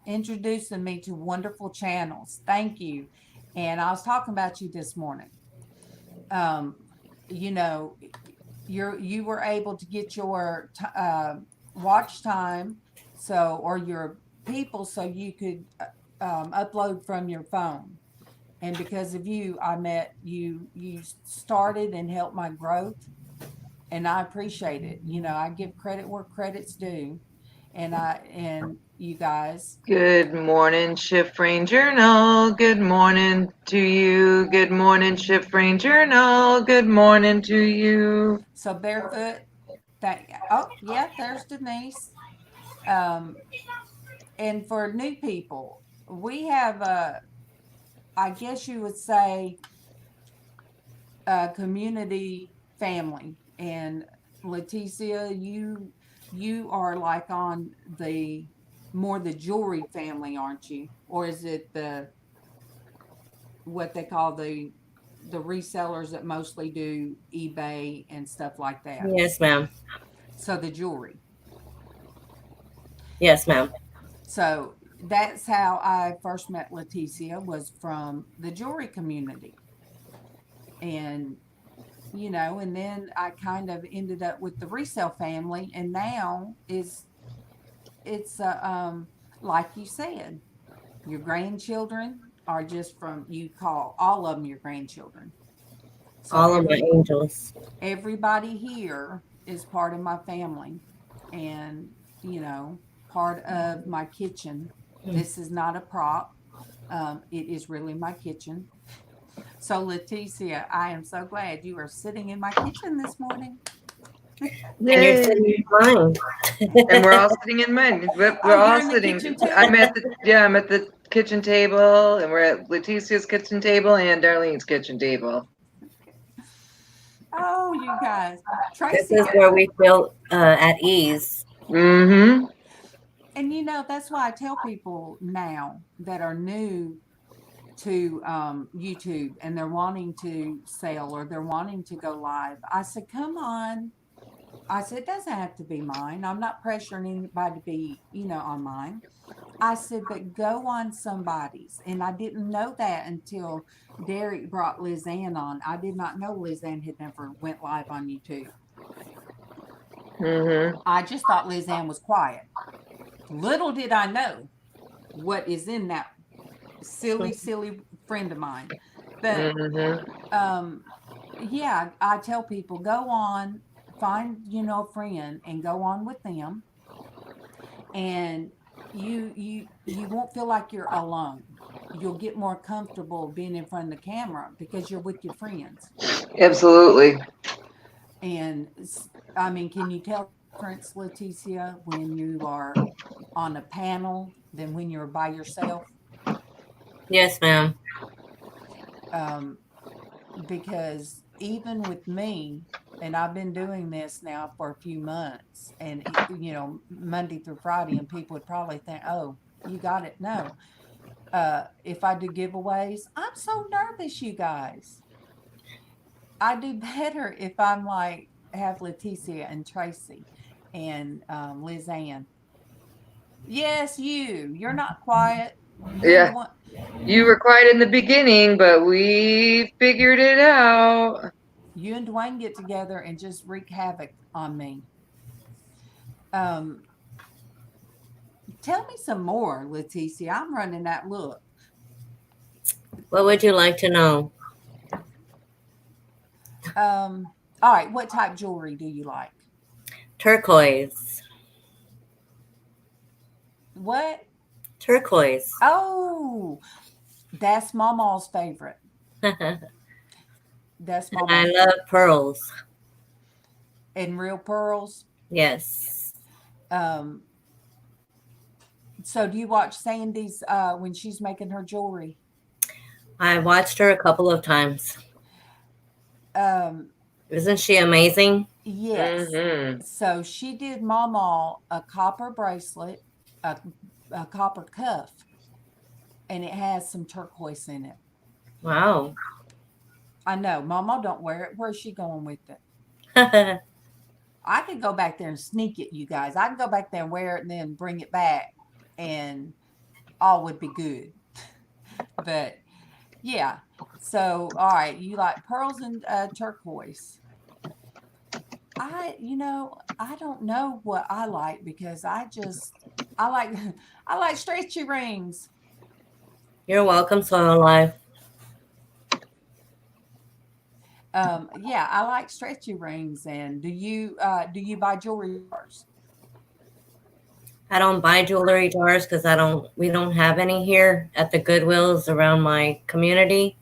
introducing me to wonderful channels. Thank you. And I was talking about you this morning. You know, you were able to get your watch time, or your people, so you could upload from your phone. And because of you, I met you. You started and helped my growth, and I appreciate it. I give credit where credit's due, and you guys. Good morning, Shift Rain Journal. Good morning to you. Good morning, Shift Rain Journal. Good morning to you. So Barefoot, yeah, there's Denise. And for new people, we have I guess you would say, a community family. And Leticia, you are like on the jewelry family, aren't you? Or is it what they call the resellers that mostly do eBay and stuff like that? Yes, ma'am. So the jewelry. Yes, ma'am. So that's how I first met Leticia, was from the jewelry community. And and then I kind of ended up with the resale family, and now it's like you said, your grandchildren are just from, you call all of them your grandchildren. So All of my angels. everybody here is part of my family, and part of my kitchen. This is not a prop. It is really my kitchen. So, Leticia, I am so glad you are sitting in my kitchen this morning. And you're Yay. sitting in mine. And we're all sitting in mine. We're Oh, all you're in the sitting. kitchen too? I'm at the kitchen table, and we're at Leticia's kitchen table and Darlene's kitchen table. Oh, you guys. This Traci, is where we feel at ease. Mm-hmm. and you know, that's why I tell people now that are new to YouTube and they're wanting to sell or they're wanting to go live. I said, come on. I said, it doesn't have to be mine. I'm not pressuring anybody to be, on mine. I said, but go on somebody's. And I didn't know that until Derek brought LizzAnn on. I did not know LizzAnn had never went live on YouTube. Mm-hmm. I just thought LizzAnn was quiet. Little did I know what is in that silly friend of mine. But yeah, I tell people, go on, find a friend and go on with them, and you won't feel like you're alone. You'll get more comfortable being in front of the camera because you're with your friends. Absolutely. And I mean, can you tell the difference, Leticia, when you are on a panel than when you're by yourself? Yes, ma'am. Because even with me, and I've been doing this now for a few months, and Monday through Friday, and people would probably think, oh, you got it. No. If I do giveaways, I'm so nervous, you guys. I do better if I'm like have Leticia and Traci and LizzAnn. Yes, you're not quiet. Yeah. You were quiet in the beginning, but we figured it out. You and Dwayne get together and just wreak havoc on me. Tell me some more, Leticia. I'm running that look. What would you like to know? All right. What type jewelry do you like? Turquoise. What? Turquoise. Oh, that's MawMaw's favorite. That's MawMaw's I love pearls. And real pearls? Yes. So do you watch Sandy's when she's making her jewelry? I watched her a couple of times. Isn't she amazing? Yes. Mm-hmm. So she did MawMaw a copper bracelet, a copper cuff, and it has some turquoise in it. Wow. I know. MawMaw don't wear it. Where's she going with it? I could go back there and sneak it, you guys. I can go back there and wear it and then bring it back, and all would be good. But yeah. So all right, you like pearls and turquoise. I don't know what I like because I like stretchy rings. You're welcome, Soil Life. Yeah, I like stretchy rings. And do you buy jewelry jars? I don't buy jewelry jars because we don't have any here at the Goodwills around my community.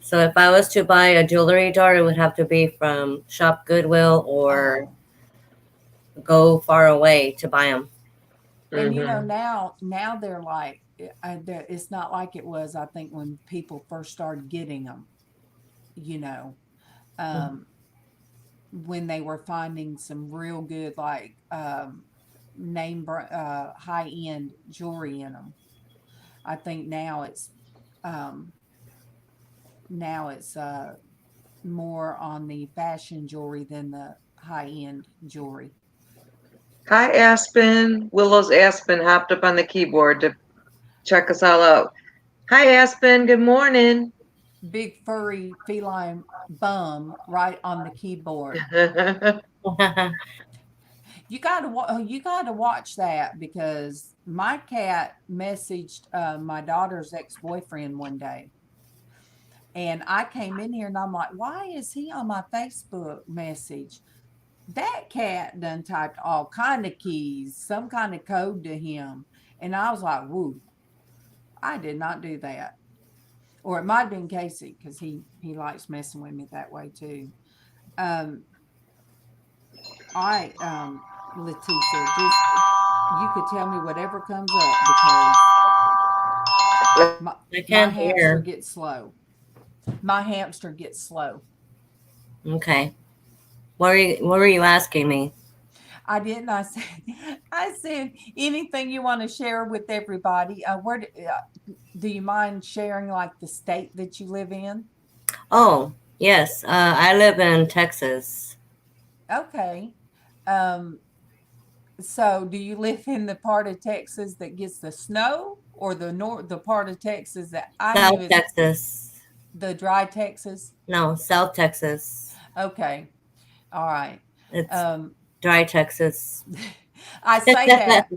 So if I was to buy a jewelry jar, it would have to be from Shop Goodwill or go far away to buy them. And now they're like, it's not like it was, I think, when people first started getting them. When they were finding some real good, like name high end jewelry in them. I think now it's more on the fashion jewelry than the high end jewelry. Hi, Aspen. Willow's Aspen hopped up on the keyboard to check us all out. Hi, Aspen. Good morning. Big furry feline bum right on the keyboard. You gotta watch that because my cat messaged my daughter's ex-boyfriend one day, and I came in here and I'm like, why is he on my Facebook message? That cat done typed all kind of keys, some kind of code to him, and I was like, woo. I did not do that. Or it might have been Casey because he likes messing with me that way too. Leticia, just you could tell me whatever comes up because my I can't hamster hear. gets slow. My hamster gets slow. Okay. What were you asking me? I didn't. I said anything you want to share with everybody. Do you mind sharing like the state that you live in? Oh, yes. I live in Texas. Okay. So do you live in the part of Texas that gets the snow or the part of Texas that I knew South is Texas. the dry Texas? No, South Texas. Okay. All right. It's dry Texas. I say that.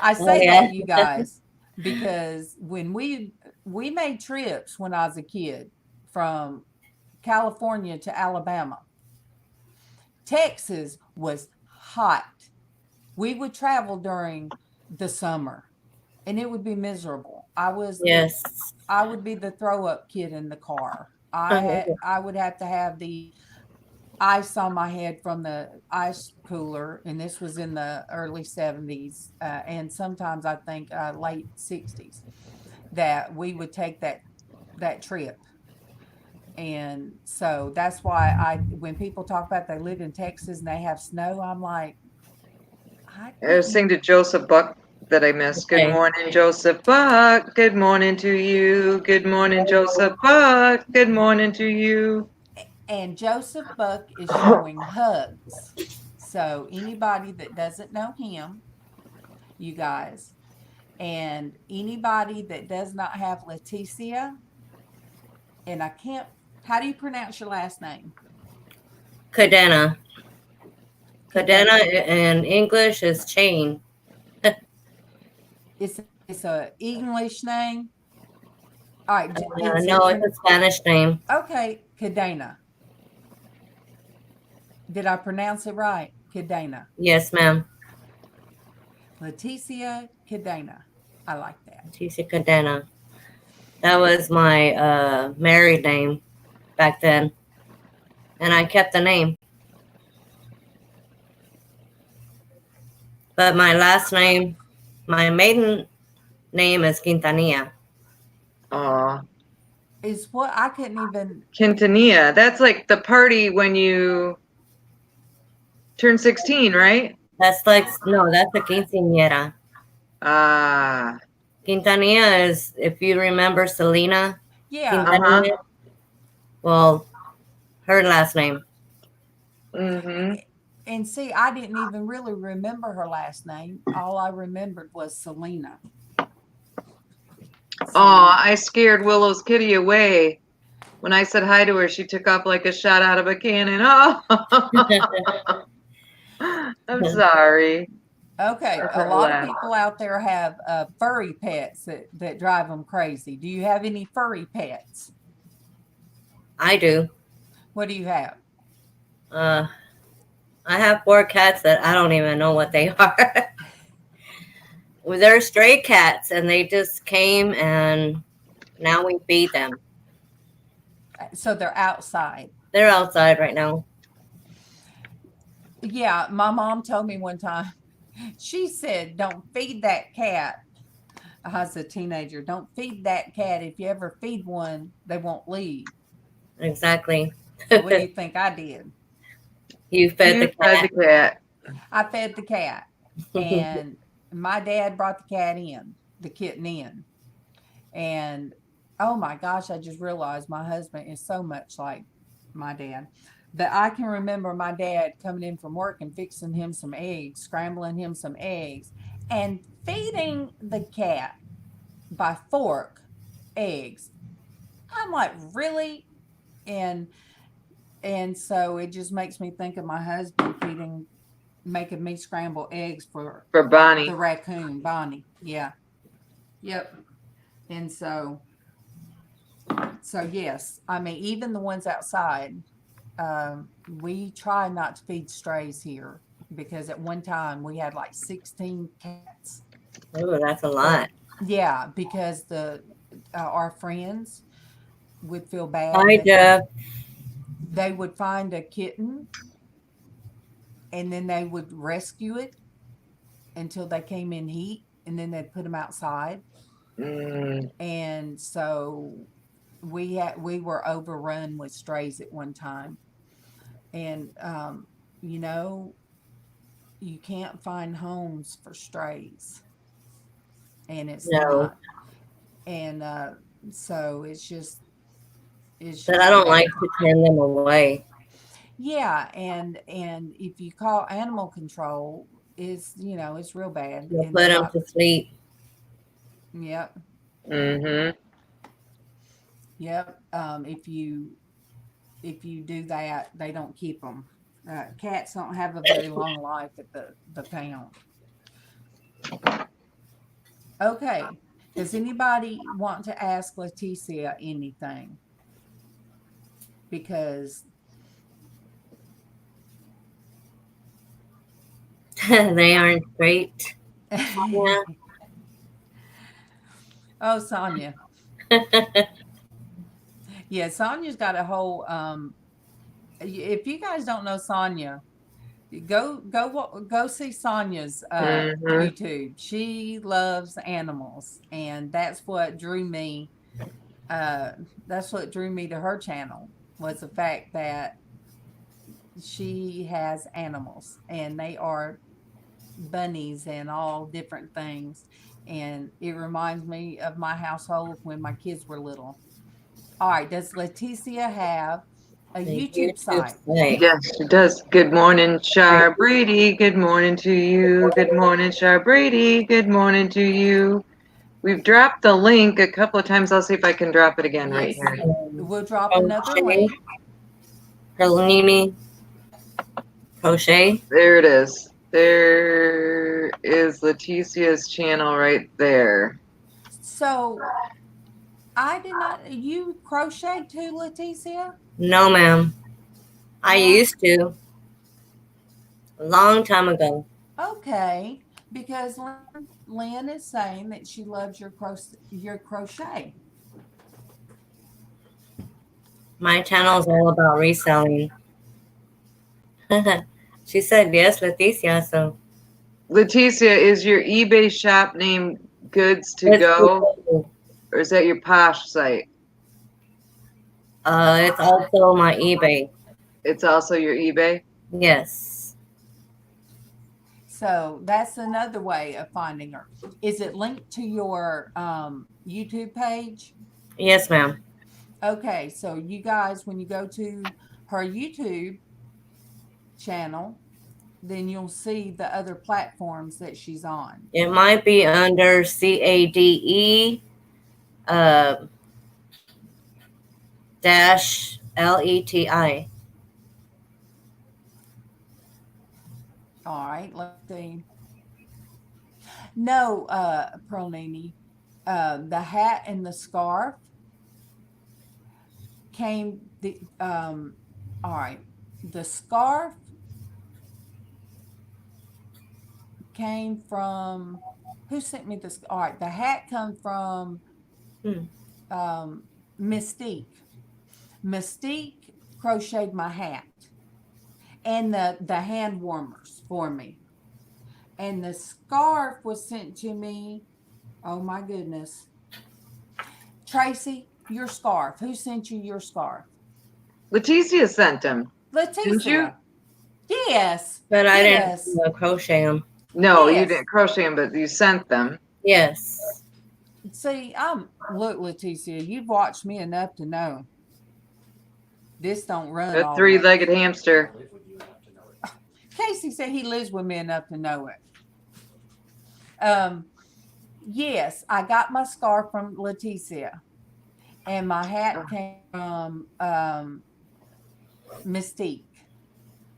Oh, yeah. You guys, because when we made trips when I was a kid from California to Alabama, Texas was hot. We would travel during the summer and it would be miserable. Yes. I would be the throw up kid in the car. I would have to have the ice on my head from the ice cooler, and this was in the early 70s, and sometimes I think late 60s, that we would take that trip. And so that's why when people talk about they live in Texas and they have snow, I'm like, I was saying to Joseph Buck that I missed. Okay. Good morning, Joseph Buck. Good morning to you. Good morning, Joseph Buck. Good morning to you. And Joseph Buck is showing hugs. So anybody that doesn't know him, you guys, and anybody that does not have Leticia, and I can't, how do you pronounce your last name? Cadena. Cadena in English is chain. It's a English name. All right. No, it's a Spanish name. Okay, Cadena. Did I pronounce it right? Cadena. Yes, ma'am. Leticia Cadena. I like that. Leticia Cadena. That was my married name back then. And I kept the name. But my last name, my maiden name is Quintanilla. Aw. Is what I couldn't even. Quintanilla. That's like the party when you turn 16, right? That's no, that's a quinceañera. Ah. Quintanilla is, if you remember Selena. Yeah. Quintanilla. Well, her last name. Mm-hmm. And see, I didn't even really remember her last name. All I remembered was Selena. Oh, I scared Willow's kitty away. When I said hi to her, she took off like a shot out of a cannon. Oh, I'm sorry. Okay, a lot of people out there have furry pets that drive them crazy. Do you have any furry pets? I do. What do you have? I have 4 cats that I don't even know what they are. Well, they're stray cats, and they just came, and now we feed them. So they're outside. They're outside right now. Yeah, my mom told me one time, she said, don't feed that cat. I was a teenager. Don't feed that cat. If you ever feed one, they won't leave. Exactly. So what do you think I did? You fed the cat. I fed the cat. And my dad brought the kitten in. And oh my gosh, I just realized my husband is so much like my dad. That I can remember my dad coming in from work and fixing him some eggs, scrambling him some eggs, and feeding the cat by fork eggs. I'm like, really? And so it just makes me think of my husband making me scramble eggs for Bonnie, the raccoon, Bonnie. Yeah. Yep. And so yes, I mean, even the ones outside, we try not to feed strays here because at one time we had like 16 cats. Oh, that's a lot. Yeah, because our friends would feel bad Hi, that Jeff. they would find a kitten and then they would rescue it until they came in heat, and then they'd put them outside. Mm, And so we were overrun with strays at one time, and you know, you can't find homes for strays, and it's No, not, and so it's but I just don't like bad. to turn them away. Yeah, and if you call animal control, it's real bad, You'll and put them to sleep. yep, mm-hmm. yep. If you do that, they don't keep them. Cats don't have a very long life at the pound. Okay. Does anybody want to ask Leticia anything? Because They aren't great. Yeah. oh, Sonia. Yeah, Sonia's got a whole if you guys don't know Sonia, go see Sonia's Mm-hmm. YouTube. She loves animals, and that's what drew me to her channel, was the fact that she has animals, and they are bunnies and all different things, and it reminds me of my household when my kids were little. All right, does Leticia have a The YouTube YouTube site? site. Yes, it does. Good morning, Char Brady. Good morning to you. Good morning, Char Brady. Good morning to you. We've dropped the link a couple of times. I'll see if I can drop it again right Yes, here. we'll drop another Crochet. link. Pelonini. Crochet. There it is. There is Leticia's channel right there. So I did not. You crochet too, Leticia? No, ma'am. I Well, used to a long time ago. okay, because Lynn is saying that she loves your crochet. My channel is all about reselling. She said yes, Leticia. So Leticia, is your eBay shop name Goods to let's Go, go. or is that your Posh site? It's also my eBay. It's also your eBay. Yes. So that's another way of finding her. Is it linked to your YouTube page? Yes, ma'am. Okay, so you guys, when you go to her YouTube channel, then you'll see the other platforms that she's on. It might be under CADE dash LETI. All right, let's see. No, Pearlini, the hat and the scarf came all right, the scarf came from, who sent me this? All right, the hat come from Mystique. Mystique crocheted my hat and the hand warmers for me, and the scarf was sent to me. Oh my goodness, Traci, your scarf. Who sent you your scarf? Leticia sent them. Didn't you? Leticia. Yes. But I Yes. didn't crochet them. No, you Yes. didn't crochet them, but you sent them. Yes. See, look, Leticia, you've watched me enough to know this don't run A all three-legged hamster. Casey said he lives with me enough to know it. Yes, I got my scarf from Leticia, and my hat came from Mystique.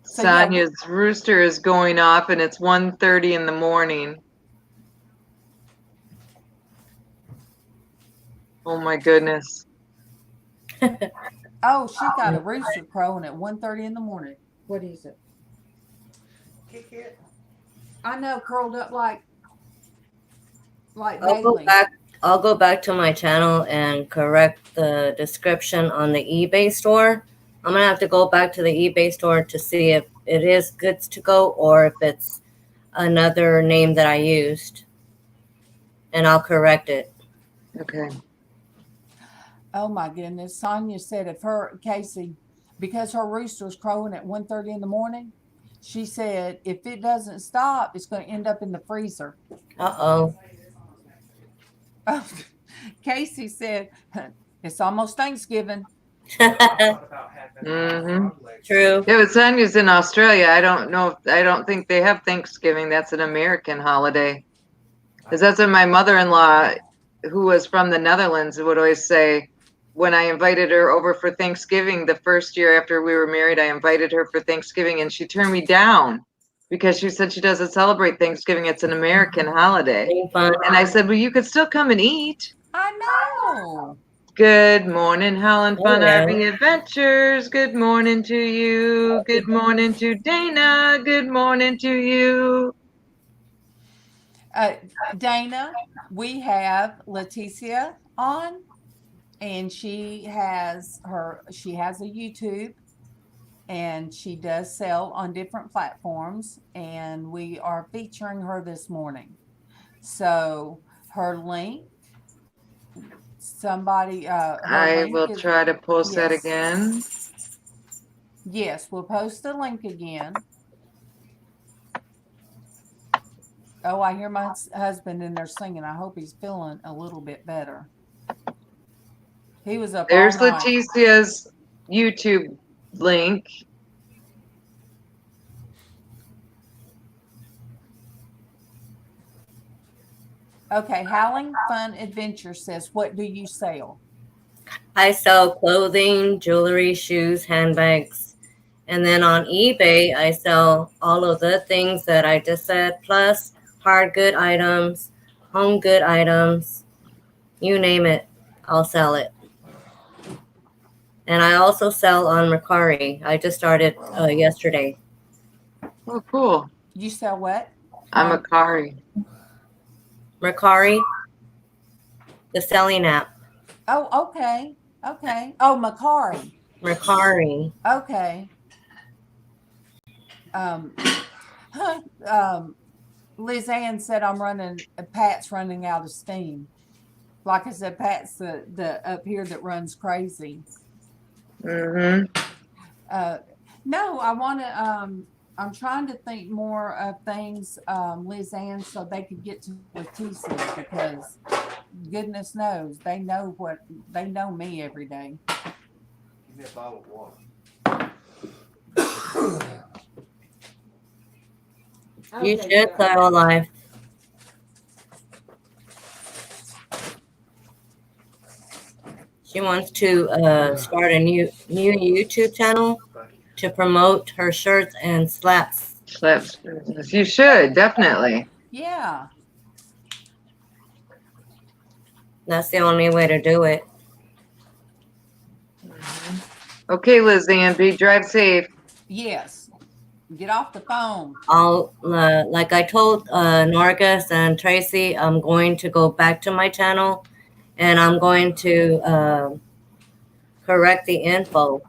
So, Sonia's rooster is going off, and it's 1:30 in the morning. Oh my goodness. Oh, she got a rooster crowing at 1:30 in the morning. What is it? I know, curled up like like I'll go daily. back. I'll go back to my channel and correct the description on the eBay store. I'm gonna have to go back to the eBay store to see if it is Goods to Go or if it's another name that I used, and I'll correct it. Okay. Oh my goodness. Sonia said if her Casey, because her rooster's crowing at 1:30 in the morning, she said if it doesn't stop, it's going to end up in the freezer. Uh-oh. Casey said it's almost Thanksgiving. Mm-hmm. True. Yeah, but Sonia's in Australia. I don't know. I don't think they have Thanksgiving. That's an American holiday. Because that's what my mother-in-law, who was from the Netherlands, would always say. When I invited her over for Thanksgiving, the first year after we were married, I invited her for Thanksgiving, and she turned me down because she said she doesn't celebrate Thanksgiving. It's an American holiday. Being fun. And I said, well, you could still come and eat. I know. Good morning, Helen Oh, Fun yeah. RV Adventures. Good morning to you. Good morning to Dana. Good morning to you. Dana, we have Leticia on, and she has a YouTube, and she does sell on different platforms, and we are featuring her this morning. So her link, somebody, her I link will is, try to post that yes. again. Yes, we'll post the link again. Oh, I hear my husband in there singing. I hope he's feeling a little bit better. He was up There's all night. Leticia's YouTube link. Okay, Howling Fun Adventure says, what do you sell? I sell clothing, jewelry, shoes, handbags. And then on eBay, I sell all of the things that I just said, plus hard good items, home good items, you name it, I'll sell it. And I also sell on Mercari. I just started yesterday. Oh, cool. You sell what? I'm a Kari. Mercari, the selling app. Oh, okay. Okay. Oh, Macari. Mercari. Okay. LizzAnn said Pat's running out of steam. Like I said, Pat's the up here that runs crazy. Mm-hmm. No, I want to, I'm trying to think more of things, LizzAnn, so they could get to Leticia, because goodness knows they know me every day. Give me a bottle of water. You should sell life. She wants to start a new YouTube channel to promote her shirts and slaps. Slaps. You should, definitely. Yeah. That's the only way to do it. Okay, LizzAnn, drive safe. Yes. Get off the phone. I'll like I told Norgus and Traci, I'm going to go back to my channel and I'm going to correct the info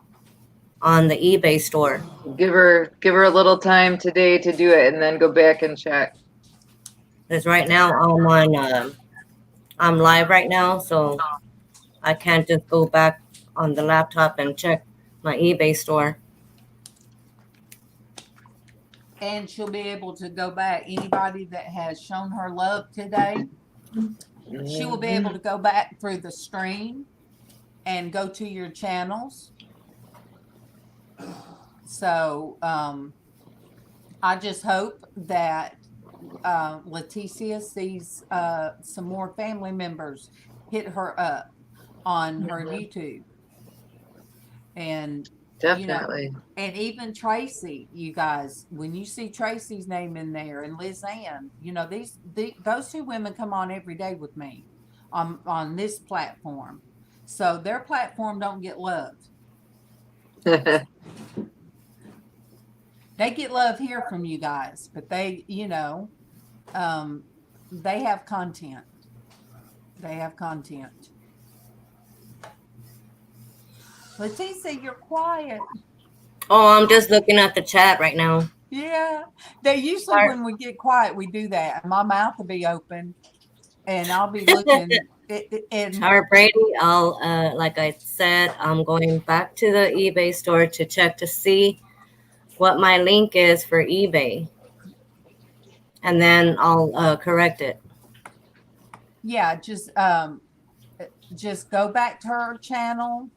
on the eBay store. Give her a little time today to do it, and then go back and check. Because right now I'm live right now, so I can't just go back on the laptop and check my eBay store. And she'll be able to go back. Anybody that has shown her love today, she will be able to go back through the stream and go to your channels. So I just hope that Leticia sees some more family members hit her up on her YouTube. And Definitely. you know, and even Traci, you guys, when you see Traci's name in there, and LizzAnn, you know, those two women come on every day with me on this platform, so their platform don't get loved. They get love here from you guys, but they, you know, they have content. They have content. Leticia, you're quiet. Oh, I'm just looking at the chat right now. Yeah. They usually, when we get quiet, we do that. My mouth will be open and I'll be looking. And All right, Brady, I'll, like I said, I'm going back to the eBay store to check to see what my link is for eBay. And then I'll correct it. yeah, just go back to her channel.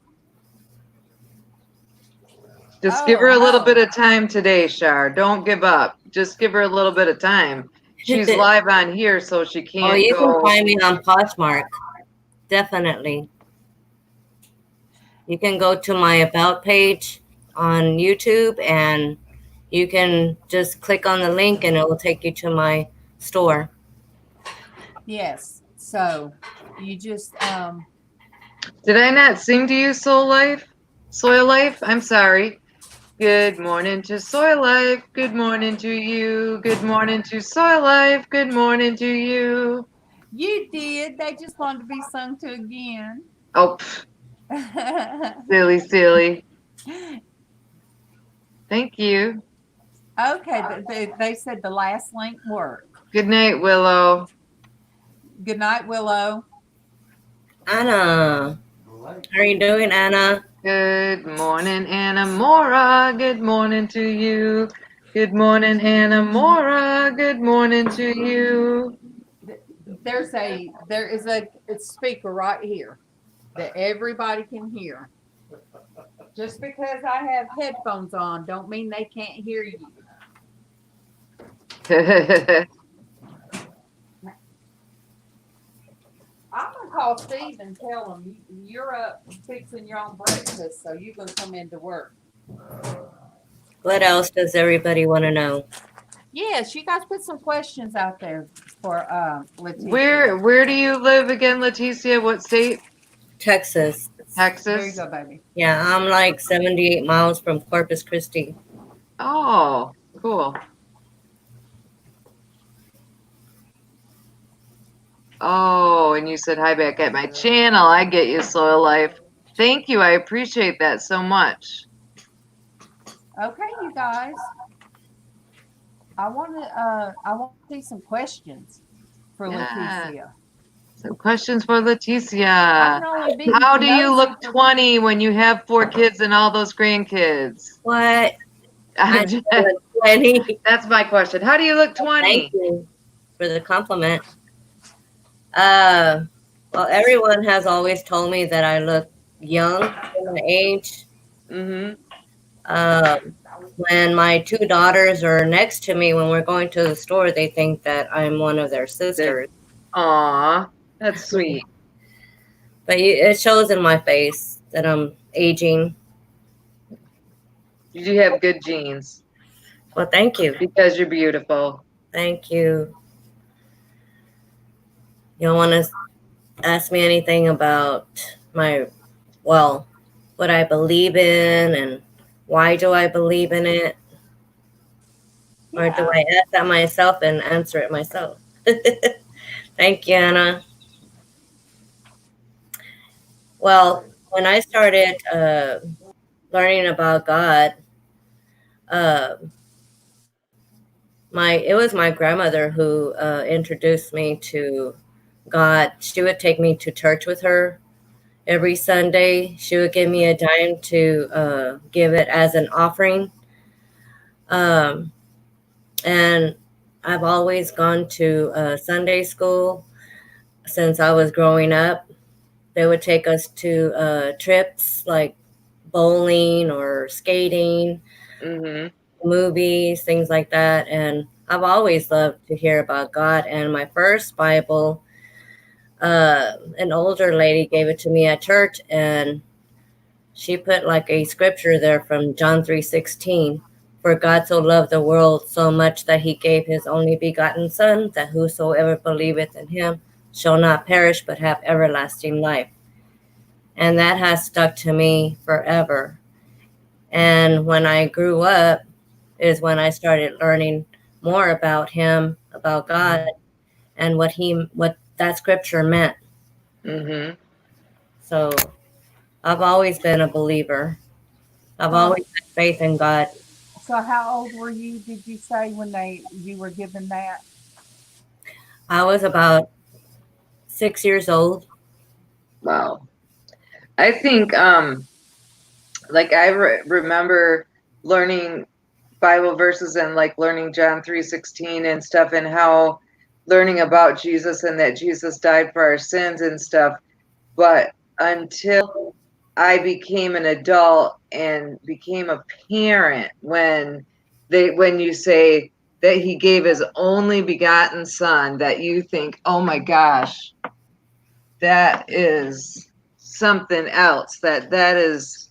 Just give her a little bit of time today, Shar. Don't give up. Just give her a little bit of time. She's live on here, so she can't you go. can find me on Poshmark. Definitely. You can go to my About page on YouTube, and you can just click on the link, and it will take you to my store. Yes. So you just Did I not sing to you, Soul Life? Soil Life? I'm sorry. Good morning to Soil Life. Good morning to you. Good morning to Soil Life. Good morning to you. You did. They just wanted to be sung to again. Oh, silly, silly. Thank you. Okay. They said the last link worked. Good night, Willow. Good night, Willow. Anna. How are you doing, Anna? Good morning, Anna Mora. Good morning to you. Good morning, Anna Mora. Good morning to you. There is a speaker right here that everybody can hear. Just because I have headphones on don't mean they can't hear you. I'm gonna call Steve and tell him you're up fixing your own breakfast, so you're gonna come into work. What else does everybody want to know? Yes, you guys put some questions out there for Leticia. Where do you live again, Leticia? What state? Texas. Texas. There you go, baby. Yeah, I'm like 78 miles from Corpus Christi. Oh, cool. Oh, and you said hi back at my channel. I get you, Soil Life. Thank you. I appreciate that so much. Okay, you guys. I want to see some questions for Leticia. Some questions for I Leticia. can only be How do you nosy look for- 20 when you have 4 kids and all those grandkids? What? I'm just- 20. That's my question. How do you look 20? Thank you for the compliment. Well, everyone has always told me that I look young for my age. Mm-hmm. When my 2 daughters are next to me when we're going to the store, they think that I'm one of their sisters. Aw, that's sweet. But it shows in my face that I'm aging. You have good genes. Well, thank you. Because you're beautiful. Thank you. You don't want to ask me anything about what I believe in and why do I believe in it? Or do I ask that myself and answer it myself? Thank you, Anna. Well, when I started learning about God, it was my grandmother who introduced me to God. She would take me to church with her every Sunday. She would give me a dime to give it as an offering. And I've always gone to Sunday school since I was growing up. They would take us to trips like bowling or skating, movies, things like that. And I've always loved to hear about God. And my first Bible, an older lady gave it to me at church, and she put like a scripture there from John 3:16. For God so loved the world so much that he gave his only begotten Son, that whosoever believeth in him shall not perish but have everlasting life. And that has stuck to me forever. And when I grew up is when I started learning more about him, about God, and what that scripture meant. Mm-hmm. So I've always been a believer. I've always had faith in God. So how old were you, did you say, when you were given that? I was about 6 years old. Wow. I think, like I remember learning Bible verses and like learning John 3:16 and stuff, and how learning about Jesus and that Jesus died for our sins and stuff. But until I became an adult and became a parent, when you say that he gave his only begotten son, that you think, oh my gosh, that is something else. That is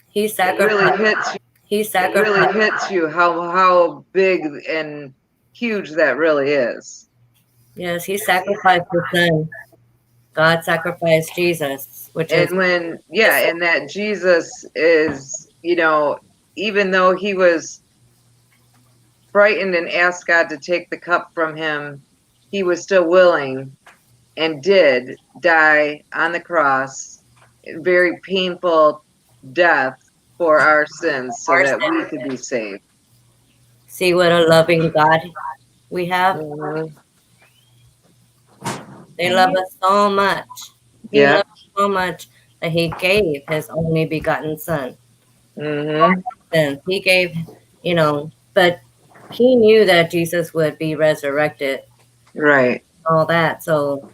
He really sacrificed. hits you. He It sacrificed. really hits you how big and huge that really is. Yes, he sacrificed his son. God sacrificed Jesus, which is And and that Jesus is, even though he was frightened and asked God to take the cup from him, he was still willing and did die on the cross, very painful death for our sins so our that sin. we could be saved. See what a loving God we have. Mhm. They And love you, us so much. He Yeah. loved us so much that he gave his only begotten son. Mm-hmm. Then he gave, but he knew that Jesus would be resurrected, Right. all that. So,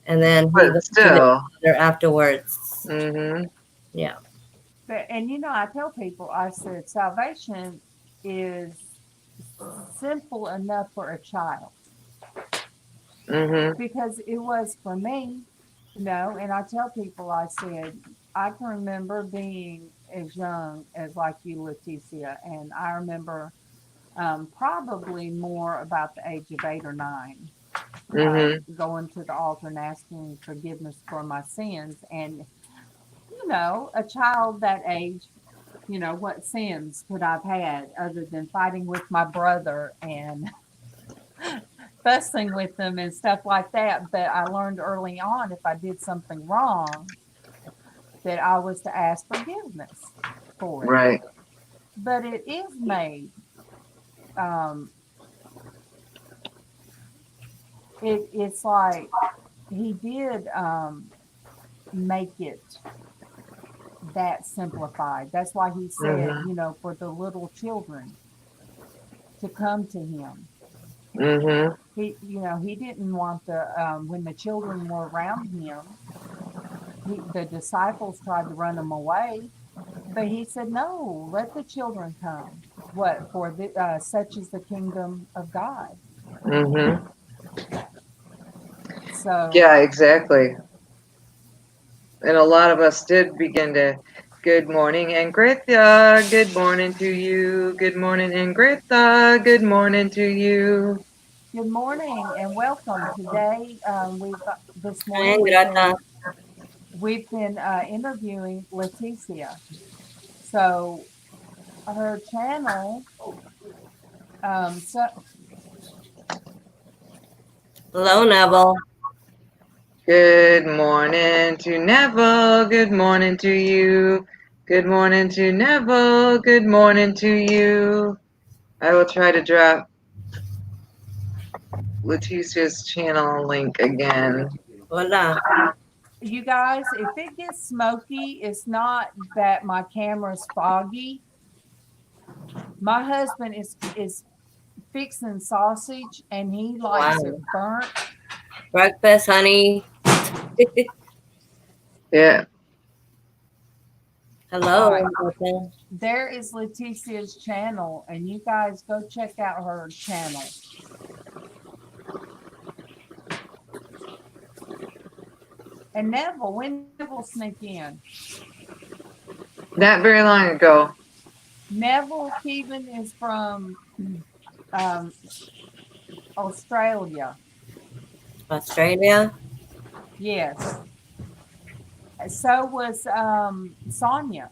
and then he But went to the still. Father afterwards. Mm-hmm. Yeah. and I tell people, I said, salvation is simple enough for a child, Mm-hmm. because it was for me, and I tell people, I said, I can remember being as young as like you, Leticia, and I remember probably more about the age of 8 or 9, Mm-hmm. going to the altar and asking forgiveness for my sins. And, a child that age, what sins could I've had other than fighting with my brother and fussing with them and stuff like that. But I learned early on, if I did something wrong, that I was to ask forgiveness for it. Right. But it is made, um, it's like he did make it that simplified. That's why he said, Mm-hmm. for the little children to come to him. Mm-hmm. He didn't want when the children were around him, the disciples tried to run him away, but he said, no, let the children come. What for? Such is the kingdom of God. Mm-hmm. So, Yeah, exactly. And a lot of us did begin to, good morning, Angritha. Good morning to you. Good morning, Angritha. Good morning to you. good morning and welcome. Today, this morning And Grata. we've been interviewing Leticia. So her channel, so Hello, Neville. Good morning to Neville. Good morning to you. Good morning to Neville. Good morning to you. I will try to drop Leticia's channel link again. Hola. you guys, if it gets smoky, it's not that my camera's foggy. My husband is fixing sausage and he likes it Wow. burnt. Breakfast, honey. Yeah. All right. Hello. There is Leticia's channel, and you guys go check out her channel. And Neville, when Neville sneak in? Not very long ago. Neville Keevan is from um, Australia. Australia. Yes. So was Sonia.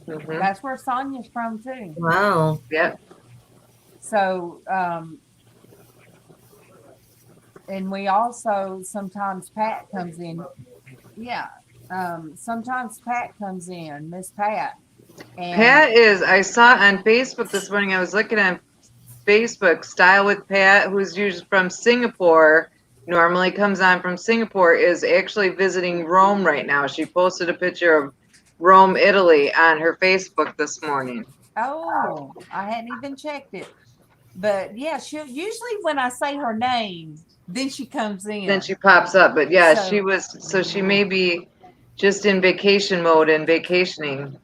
Mm-hmm. That's where Sonia's from too. Wow. Yep. So And we also sometimes Pat comes in. Yeah. Sometimes Pat comes in, Miss Pat. And Pat I saw on Facebook this morning, I was looking on Facebook, Style with Pat, who's usually from Singapore, normally comes on from Singapore, is actually visiting Rome right now. She posted a picture of Rome, Italy on her Facebook this morning. oh, I hadn't even checked it. But yeah, she'll usually when I say her name, then she comes in. Then she pops up. But yeah, So- she may be just in vacation mode and vacationing.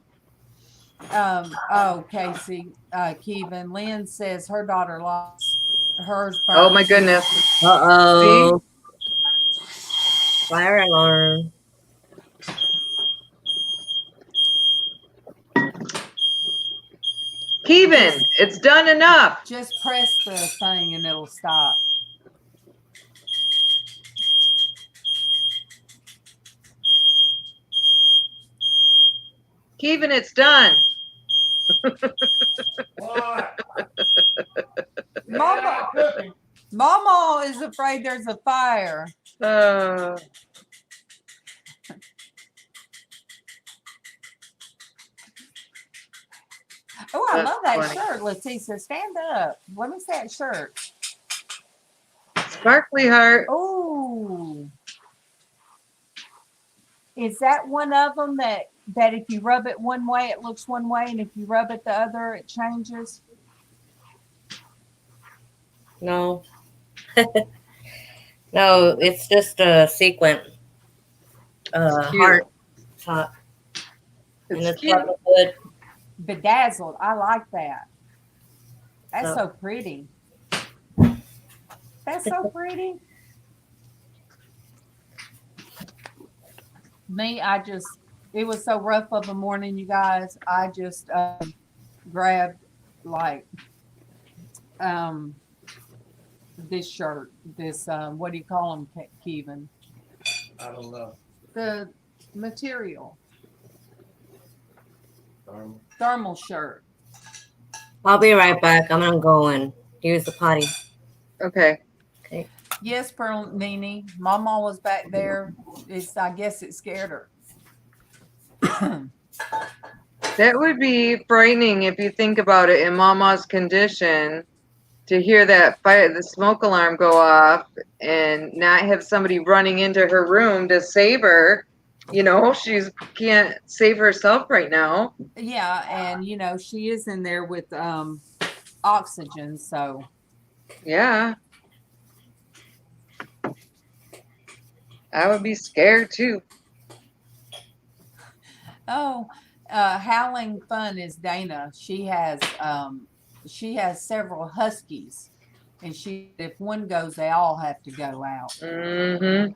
Oh, Casey, Kevin, Lynn says her daughter lost hers. Oh my goodness. Uh-oh. Fire alarm. Kevin, it's done enough. Just press the thing and it'll stop. Kevin, it's done. What? Mama, Mama is afraid there's a fire. Uh, Oh, I That's love that funny. shirt, Leticia. Stand up. Let me see that shirt. Sparkly heart. Oh, is that one of them that if you rub it one way, it looks one way, and if you rub it the other, it changes? No. No, it's just a sequin. Cute. Heart top. And It's it's cute. probably good. Bedazzled. I like that. That's Oh. so pretty. That's so pretty. Me, it was so rough of a morning, you guys. I just grabbed like this shirt, this what do you call them, Kevin? I don't know. The material, Darn. thermal shirt. I'll be right back. I'm gonna go and use the potty. Okay. Yes, Pearl Nene. Mama was back there. I guess it scared her. That would be frightening if you think about it in Mama's condition to hear that fire, the smoke alarm go off and not have somebody running into her room to save her. You know, she can't save herself right now. Yeah, and she is in there with oxygen, so Yeah. I would be scared too. Howling Fun is Dana. She has several huskies, and if one goes, they all have to go out. Mm-hmm.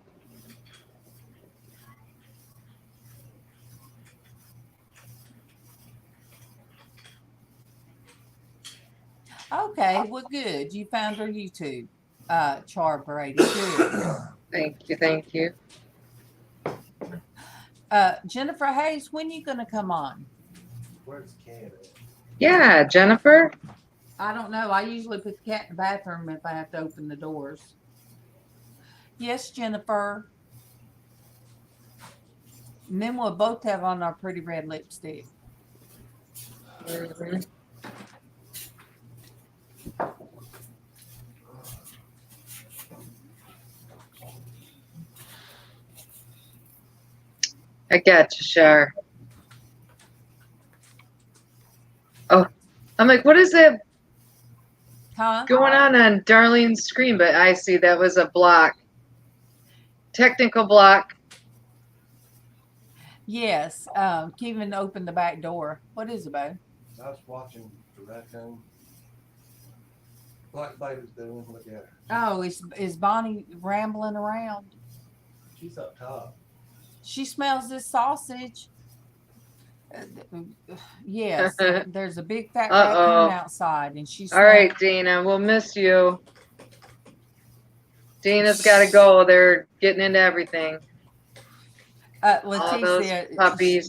Okay, well, good. You found her YouTube, Char Brady. Good. Thank you. Jennifer Hayes, when you gonna come on? Where's Canada? Yeah, Jennifer. I don't know. I usually put the cat in the bathroom if I have to open the doors. Yes, Jennifer. And then we'll both have on our pretty red lipstick. Mm-hmm. I got you, Shar. Oh, I'm like, what is that Huh? going on Darlene's screen? But I see that was a block. Technical block. Yes. Kevin opened the back door. What is it, babe? I was watching the raccoon. Black baby's doing. Look at her. Oh, is Bonnie rambling around? She's up top. She smells this sausage. Yes, there's a big fat Uh-oh. raccoon outside, and she's All right, Dana, we'll miss you. Dana's got to go. They're getting into everything. All those Leticia, puppies.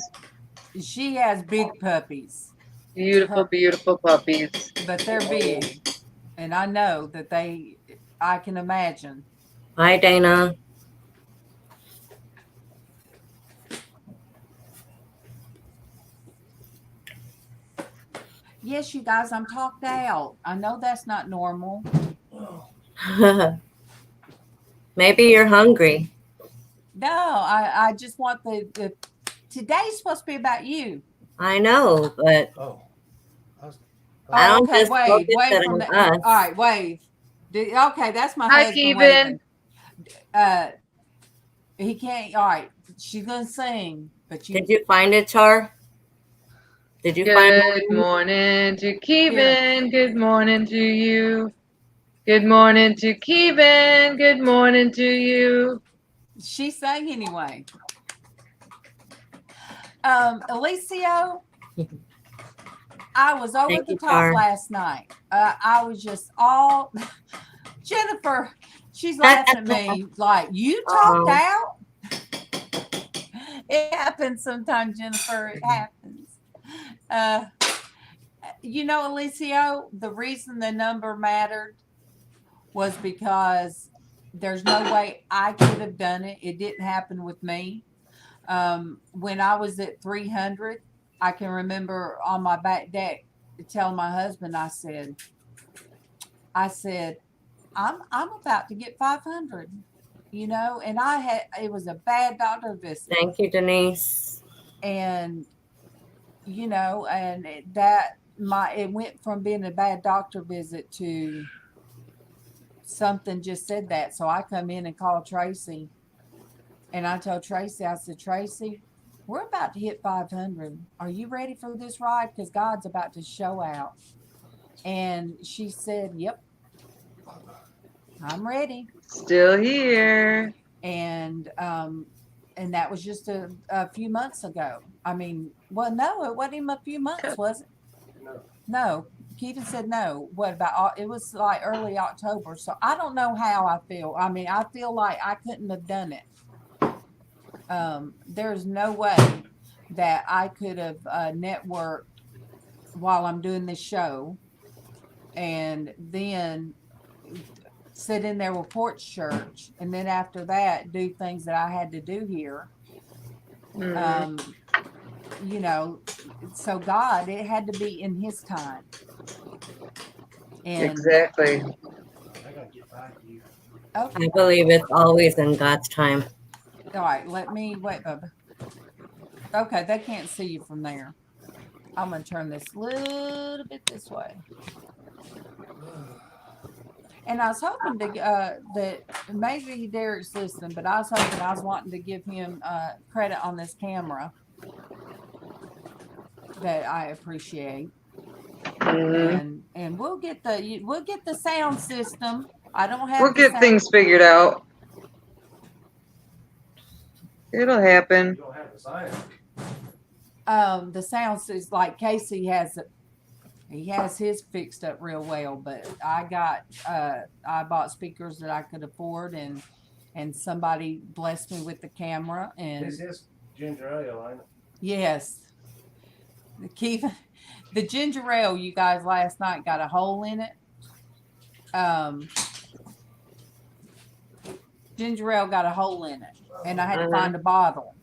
she has big puppies, Beautiful, beautiful puppies. but they're big, and I know that I can imagine Hi, Dana. Yes, you guys, I'm talked out. I know that's not normal. Maybe you're hungry. No, I just want the today's supposed to be about you. I know, but Oh, I was, I don't Okay, just wave focus from it the. on us. All right, wave. Okay, that's my Hi, husband Keevan. waving. He can't. All right, she's gonna sing, but you. Did you find it, Char? Did you find Good it? morning to Here. Keevan. Good morning to you. Good morning to Keevan. Good morning to you. She sang anyway. Alicio, I was over Thank the you, top Char. last night. I was just all Jennifer. She's laughing at me like you talked out. It happens sometimes, Jennifer. It happens. You know, Alicio, the reason the number mattered was because there's no way I could have done it. It didn't happen with me. When I was at 300, I can remember on my back deck telling my husband, I said, I'm about to get 500, you know, and it was a bad doctor visit. Thank you, Denise. And, you know, and it went from being a bad doctor visit to something just said that. So I come in and call Traci, and I told Traci, I said, Traci, we're about to hit 500. Are you ready for this ride? Because God's about to show out. And she said, yep, I'm ready. Still here. And that was just a few months ago. I mean, well, no, it wasn't even a few months, was it? No. Keaton said no. What about it was like early October. So I don't know how I feel. I mean, I feel like I couldn't have done it. There's no way that I could have networked while I'm doing this show and then sit in there with Porch Church, and then after that do things that I had to do here. Mhm. You know, so God, it had to be in His time. And Exactly. I gotta get back to you. okay, I believe it's always in God's time. all right, let me wait, Bubba. Okay, they can't see you from there. I'm gonna turn this a little bit this way. And I was hoping to that maybe Derek's listening, but I was wanting to give him credit on this camera that I appreciate. Mhm. And we'll get the sound system. I don't have We'll get things figured out. It'll happen. You don't have the sign. The sound is like Casey has it. He has his fixed up real well, but I bought speakers that I could afford, and somebody blessed me with the camera. And This is ginger ale, ain't it? yes, the ginger ale you guys last night got a hole in it. Ginger ale got a hole in it, and I had to find a bottle.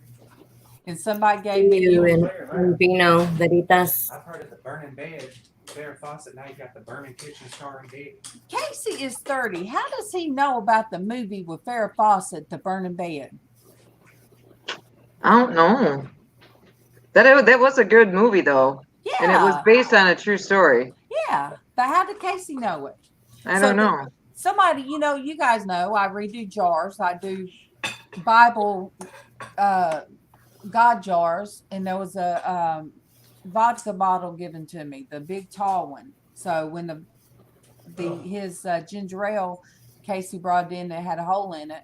And somebody gave me You and Vino Veritas. I've heard of the burning bed. Farrah Fawcett, now you got the burning kitchen starring bed. Casey is 30. How does he know about the movie with Farrah Fawcett, The Burning Bed? I don't know. That was a good movie though. Yeah. And it was based on a true story. Yeah. But how did Casey know it? I don't know. Somebody, you guys know, I redo jars. I do Bible God jars. And there was a vodka bottle given to me, the big tall one. So when his ginger ale Casey brought in that had a hole in it,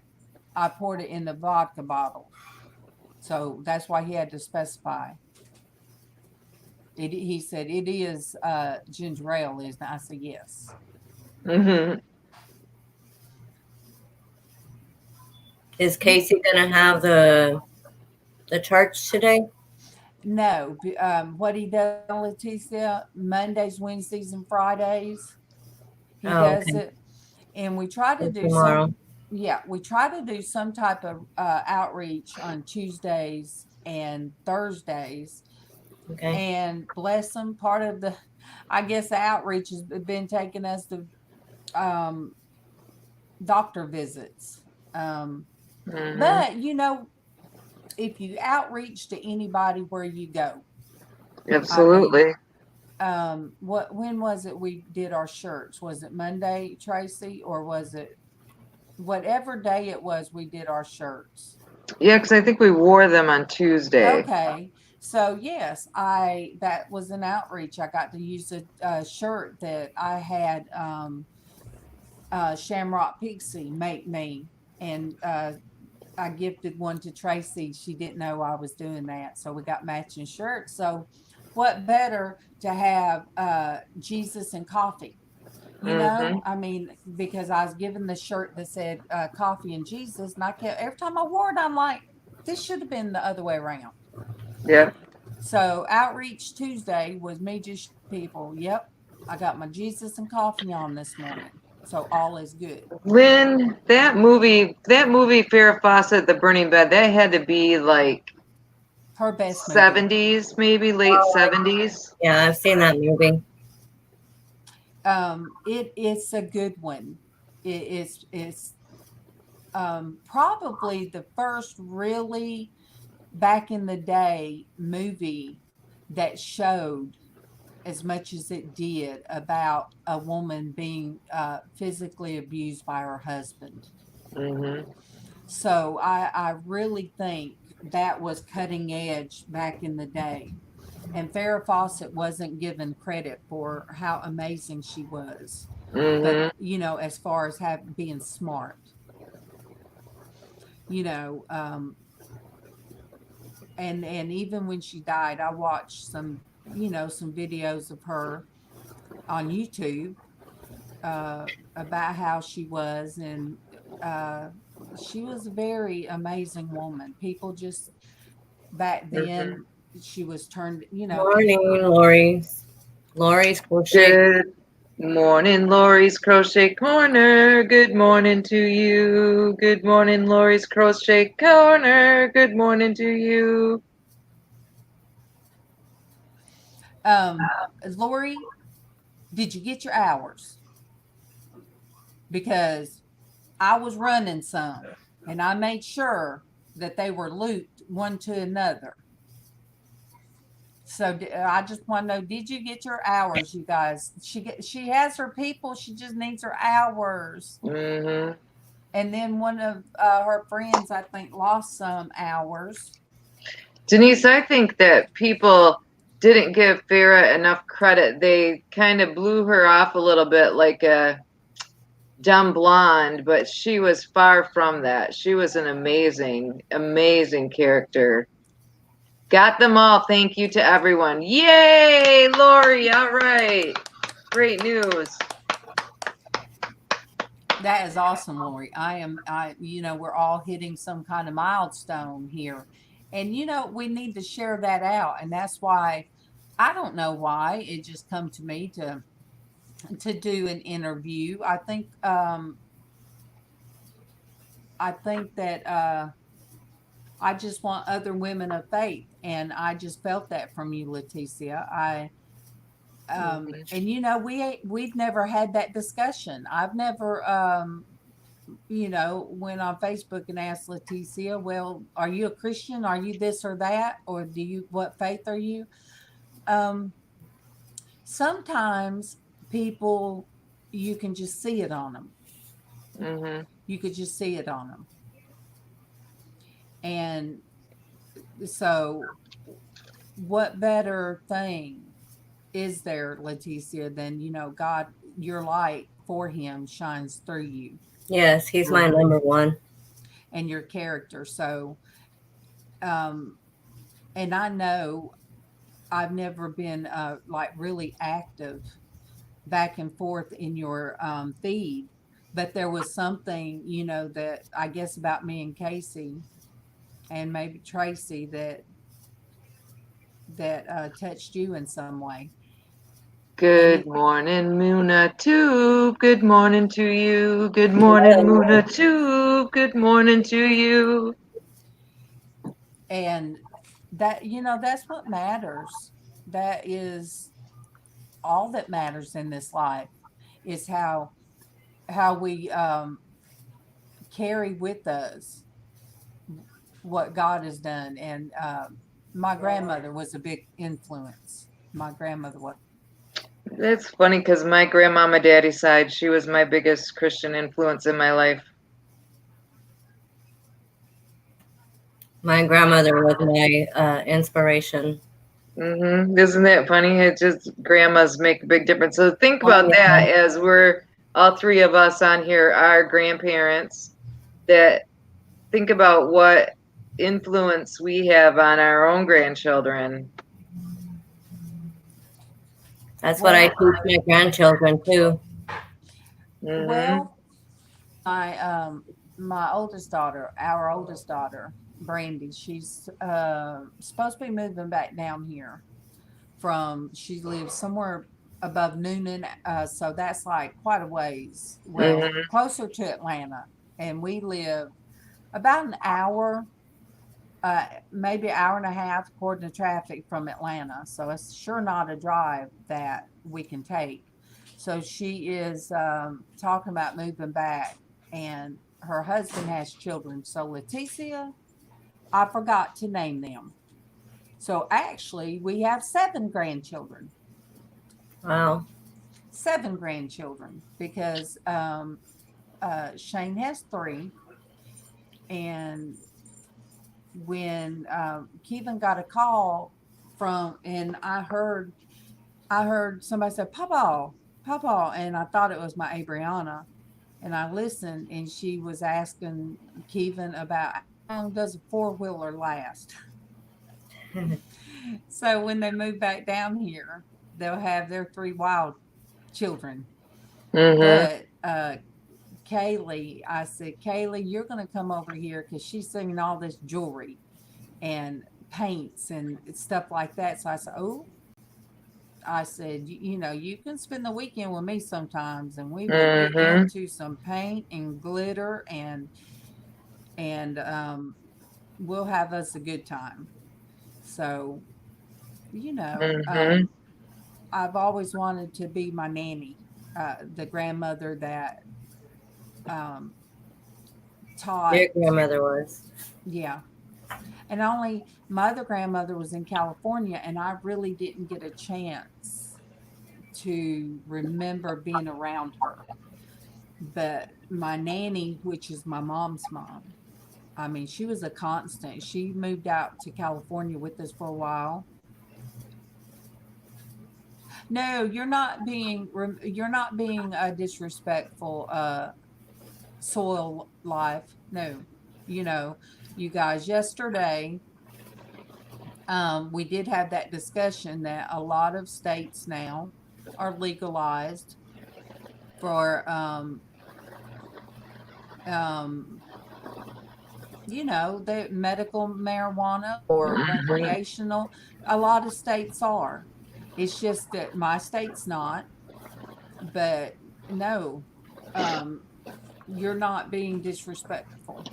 I poured it in the vodka bottle. So that's why he had to specify. He said it is ginger ale, isn't it? I said yes. Mhm. Is Casey gonna have the church today? No, what he does, Leticia, Mondays, Wednesdays, and Fridays, he does okay. it, and we try to do Tomorrow. we try to do some type of outreach on Tuesdays and Thursdays. Okay. And bless them, part of the, I guess, the outreach has been taking us to doctor visits. But if you outreach to anybody where you go, Absolutely. when was it we did our shirts? Was it Monday, Traci, or was it whatever day it was we did our shirts? Yeah, because I think we wore them on Tuesday. Okay. So yes, that was an outreach. I got to use a shirt that I had Shamrock Pixie make me, and I gifted one to Traci. She didn't know I was doing that, so we got matching shirts. So what better to have Jesus and coffee? I mean, because I was given the shirt that said coffee and Jesus, and I kept, every time I wore it, I'm like, this should have been the other way around. Yep. So Outreach Tuesday was me just people. Yep, I got my Jesus and coffee on this morning, so all is good. Lynn, that movie, Farrah Fawcett, The Burning Bed, that had to be like Her best movie. 70s, maybe late 70s. Yeah, I've seen that movie. It's a good one. It's probably the first really back in the day movie that showed as much as it did about a woman being physically abused by her husband. So I really think that was cutting edge back in the day. And Farrah Fawcett wasn't given credit for how amazing she was. But, as far as being smart, and even when she died, I watched some videos of her on YouTube about how she was, and she was a very amazing woman. People just back then, she was turned, Morning, Lori's crochet. Good morning, Lori's Crochet Corner. Good morning to you. Good morning, Lori's Crochet Corner. Good morning to you. Lori, did you get your hours? Because I was running some, and I made sure that they were looped one to another. So I just want to know, did you get your hours, you guys? She has her people. She just needs her hours. And then one of her friends, I think, lost some hours. Denise, I think that people didn't give Farrah enough credit. They kind of blew her off a little bit like a dumb blonde, but she was far from that. She was an amazing, amazing character. Got them all. Thank you to everyone. Yay, Lori. All right. Great news. That is awesome, Lori. We're all hitting some kind of milestone here. And, we need to share that out. And that's why, I don't know why, it just come to me to do an interview. I think that I just want other women of faith, and I just felt that from you, Leticia. And we've never had that discussion. I've never went on Facebook and asked Leticia, well, are you a Christian? Are you this or that? Or what faith are you? Sometimes people, you can just see it on them. You could just see it on them. And so what better thing is there, Leticia, than, God, your light for him shines through you. Yes, he's my number one. And your character. So, and I know I've never been like really active back and forth in your feed, but there was something, that I guess about me and Casey and maybe Traci that touched you in some way. Good morning, Muna too. Good morning to you. Good morning, Muna too. Good morning to you. And that, that's what matters. That is all that matters in this life, is how we carry with us what God has done. And my grandmother was a big influence. My grandmother was. That's funny because my grandma, my daddy's side, she was my biggest Christian influence in my life. My grandmother was my inspiration. Isn't that funny? It just grandmas make a big difference. So think about Oh, yeah. that as we're all three of us on here, our grandparents. That think about what influence we have on our own grandchildren. That's what I teach my grandchildren too. Well, my oldest daughter, our oldest daughter, Brandy, she's supposed to be moving back down here she lives somewhere above Noonan, so that's like quite a ways, closer to Atlanta, and we live about an hour, maybe an hour and a half according to traffic from Atlanta, so it's sure not a drive that we can take. So she is talking about moving back, and her husband has children. So Leticia, I forgot to name them. So actually, we have 7 grandchildren. Wow. 7 grandchildren, because Shane has 3. And when Kevin got a call and I heard somebody say, Papa, and I thought it was my Abriana. And I listened, and she was asking Kevin about how long does a 4-wheeler last. So when they move back down here, they'll have their 3 wild children. But Kaylee, I said, Kaylee, you're going to come over here, because she's singing all this jewelry and paints and stuff like that. So I said, I said, you can spend the weekend with me sometimes, and we will get into some paint and glitter, and we'll have us a good time. So, I've always wanted to be my nanny, the grandmother that taught. Your grandmother was. Yeah. And my other grandmother was in California, and I really didn't get a chance to remember being around her. But my nanny, which is my mom's mom, I mean, she was a constant. She moved out to California with us for a while. No, you're not being disrespectful, Soil Life. No, you guys, yesterday, we did have that discussion that a lot of states now are legalized for, the medical marijuana or recreational. A lot of states are. It's just that my state's not. But no, you're not being disrespectful.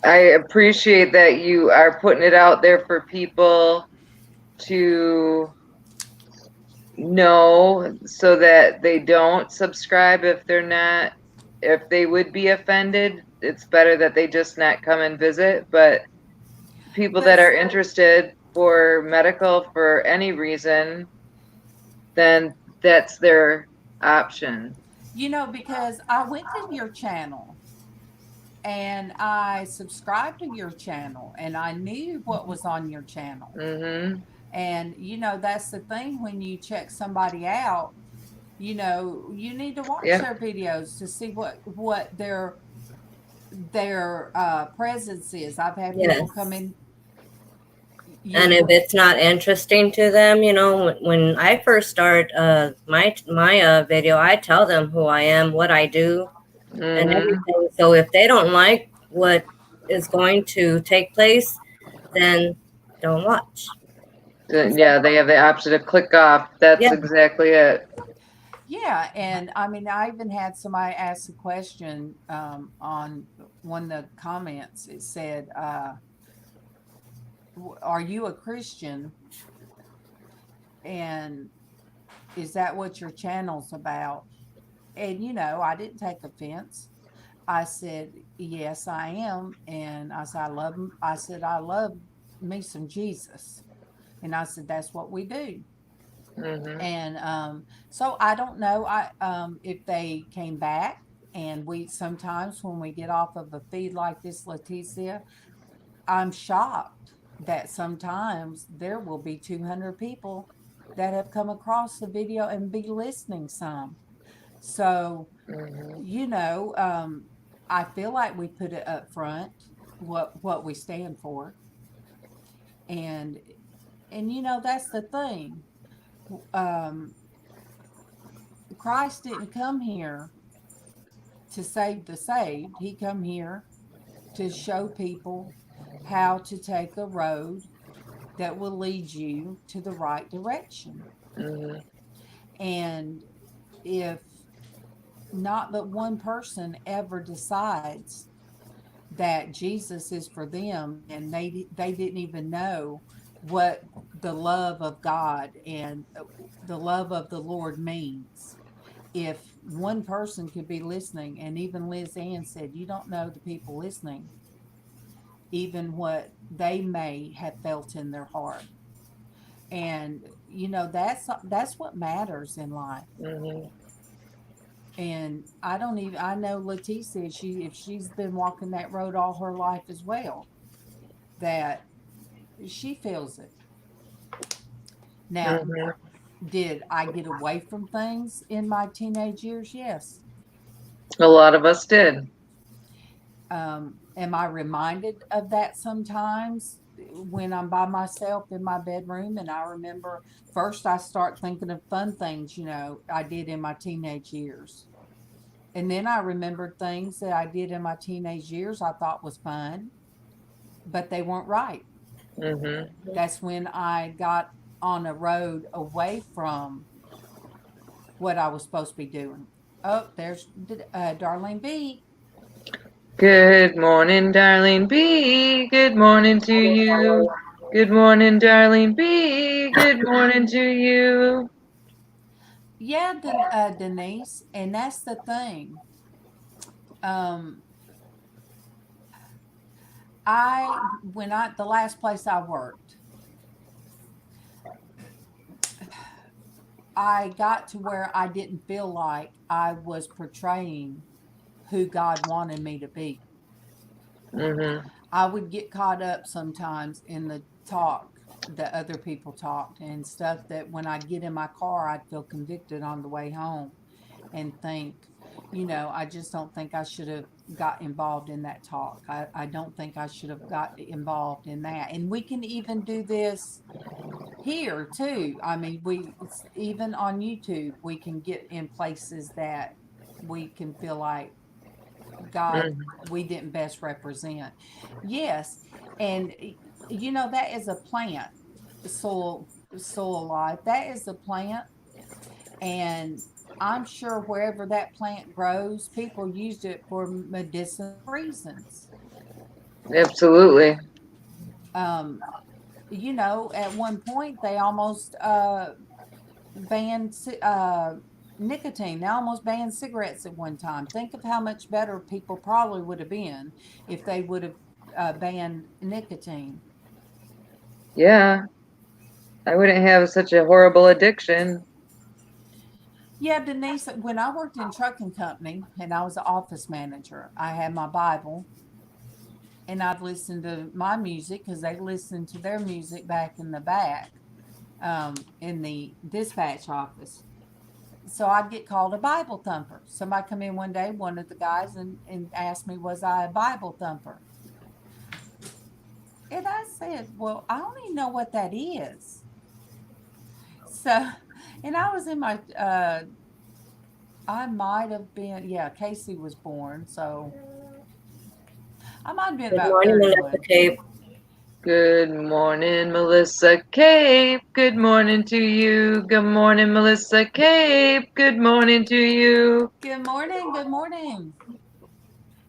I appreciate that you are putting it out there for people to know, so that they don't subscribe if they would be offended. It's better that they just not come and visit. But people that are interested for medical for any reason, then that's their option. Because I went to your channel and I subscribed to your channel, and I knew what was on your channel. And that's the thing, when you check somebody out, you need to watch their videos to see what their presence is. I've had people come in. And if it's not interesting to them, when I first start my video, I tell them who I am, what I do, and everything. So if they don't like what is going to take place, then don't watch. Yeah, they have the option to click off. That's exactly it. Yeah, and I mean, I even had somebody ask a question on one of the comments. It said, "Are you a Christian? And is that what your channel's about?" And I didn't take offense. I said, "Yes, I am," and I said, I love me some Jesus," and I said, "That's what we do." And so I don't know if they came back. And we sometimes when we get off of a feed like this, Leticia, I'm shocked that sometimes there will be 200 people that have come across the video and be listening some. So, I feel like we put it up front what we stand for. And that's the thing. Um, Christ didn't come here to save the saved. He come here to show people how to take a road that will lead you to the right direction. And if not but one person ever decides that Jesus is for them, and they didn't even know what the love of God and the love of the Lord means. If one person could be listening, and even LizzAnn said, you don't know the people listening, even what they may have felt in their heart. And that's what matters in life. And I know Leticia, if she's been walking that road all her life as well, that she feels it. Now, did I get away from things in my teenage years? Yes. A lot of us did. Am I reminded of that sometimes when I'm by myself in my bedroom? And I remember first I start thinking of fun things, I did in my teenage years. And then I remembered things that I did in my teenage years I thought was fun, but they weren't right. That's when I got on a road away from what I was supposed to be doing. Oh, there's Darlene B. Good morning, Darlene B. Good morning to you. Good morning, Darlene B. Good morning to you. Yeah, Denise, and that's the thing. The last place I worked, I got to where I didn't feel like I was portraying who God wanted me to be. I would get caught up sometimes in the talk that other people talked and stuff that when I'd get in my car, I'd feel convicted on the way home and think, I just don't think I should have got involved in that talk. I don't think I should have got involved in that. And we can even do this here too. I mean, even on YouTube, we can get in places that we can feel like God, we didn't best represent. Yes. And that is a plant, soul life. That is a plant. And I'm sure wherever that plant grows, people used it for medicinal reasons. Absolutely. At one point they almost banned nicotine. They almost banned cigarettes at one time. Think of how much better people probably would have been if they would have banned nicotine. Yeah. I wouldn't have such a horrible addiction. Yeah, Denise, when I worked in trucking company and I was an office manager, I had my Bible and I'd listen to my music because they listened to their music back in the back in the dispatch office. So I'd get called a Bible thumper. Somebody come in one day, one of the guys, and asked me, was I a Bible thumper? And I said, well, I don't even know what that is. So, and I was in my, I might have been, yeah, Casey was born. So I might have been Good about morning, 31. Melissa Kate. Good morning, Melissa Cape. Good morning to you. Good morning, Melissa Cape. Good morning to you. Good morning. Good morning.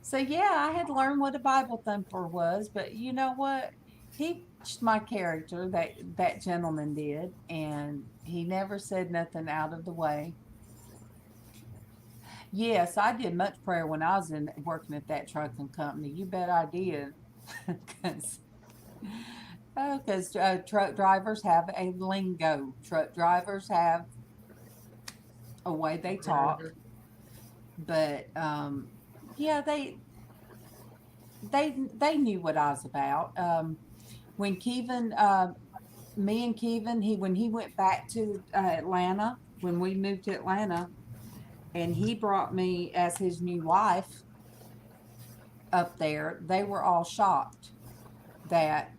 So yeah, I had learned what a Bible thumper was, but you know what? He changed my character, that gentleman did, and he never said nothing out of the way. Yes, I did much prayer when I was working at that trucking company. You bet I did. Because truck drivers have a lingo. Truck drivers have a way they talk, but yeah, they knew what I was about. When Kevin, me and Kevin, when he went back to Atlanta, when we moved to Atlanta, and he brought me as his new wife up there, they were all shocked that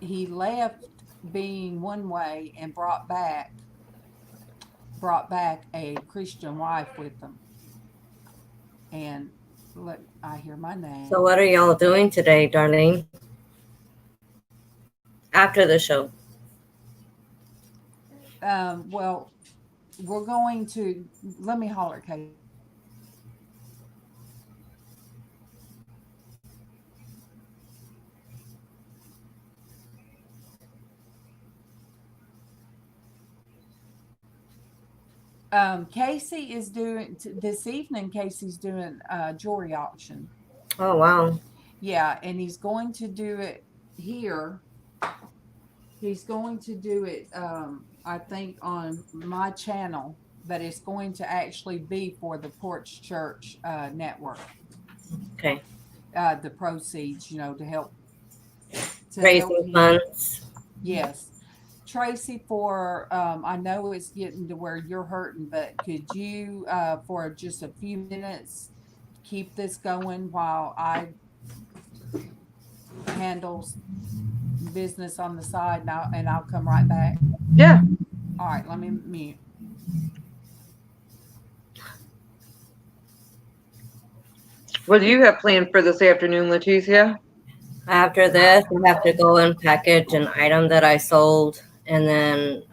he left being one way and brought back a Christian wife with him. And look, I hear my name. So what are y'all doing today, Darlene? After the show. Well, we're going to, let me holler, Kate. Casey is doing this evening. Casey's doing a jewelry auction. Oh, wow. Yeah, and he's going to do it here. He's going to do it, I think, on my channel, but it's going to actually be for the Porch Church Network. Okay. The proceeds, to help Raising funds. Yes. Traci, I know it's getting to where you're hurting, but could you, for just a few minutes, keep this going while I handle business on the side, and I'll come right back? Yeah. All right, let me mute. What do you have planned for this afternoon, Leticia? After this, I have to go and package an item that I sold and then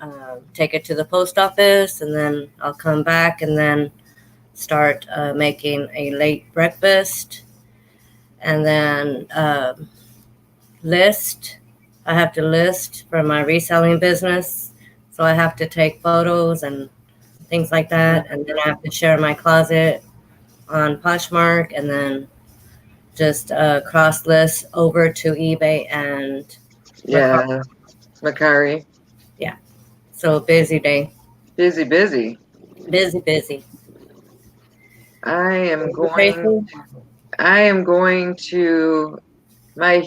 take it to the post office, and then I'll come back and then start making a late breakfast, and then list. I have to list for my reselling business, so I have to take photos and things like that, and then I have to share my closet on Poshmark, and then just cross list over to eBay and Yeah. Macari. yeah. So busy day. Busy, busy. Busy. I am Tracy? going to my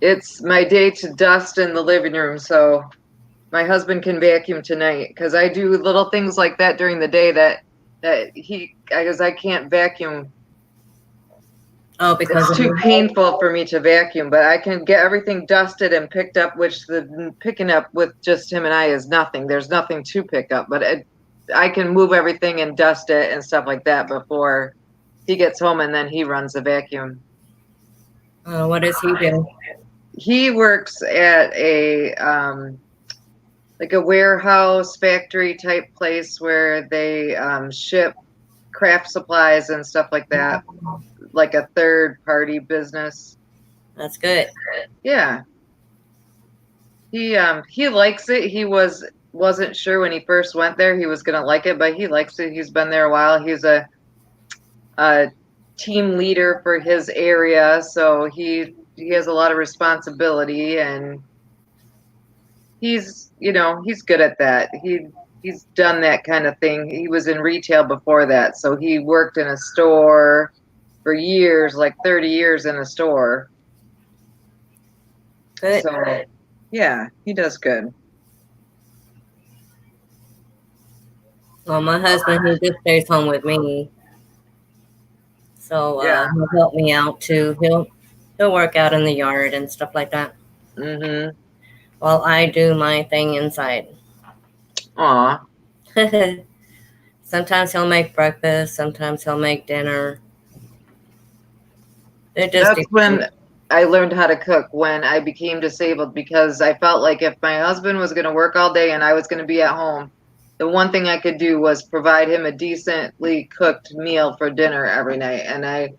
it's my day to dust in the living room, so my husband can vacuum tonight, because I do little things like that during the day that I can't vacuum. Oh, because it's too painful for me to vacuum, but I can get everything dusted and picked up, which the picking up with just him and I is nothing. There's nothing to pick up, but I can move everything and dust it and stuff like that before he gets home, and then he runs the vacuum. What does he do? He works at a like a warehouse factory type place where they ship craft supplies and stuff like that, like a third party business. That's good. Yeah. He likes it. He wasn't sure when he first went there he was gonna like it, but he likes it. He's been there a while. He's a team leader for his area, so he has a lot of responsibility, and he's good at that. He's done that kind of thing. He was in retail before that, so he worked in a store for years, like 30 years in a store. Good. So yeah, he does good. Well, my husband, he just stays home with me, so he'll help me out too. He'll work out in the yard and stuff like that. Mm-hmm. While I do my thing inside. Aw. Sometimes he'll make breakfast. Sometimes he'll make dinner. It just depends. I learned how to cook when I became disabled because I felt like if my husband was going to work all day and I was going to be at home, the one thing I could do was provide him a decently cooked meal for dinner every night. And I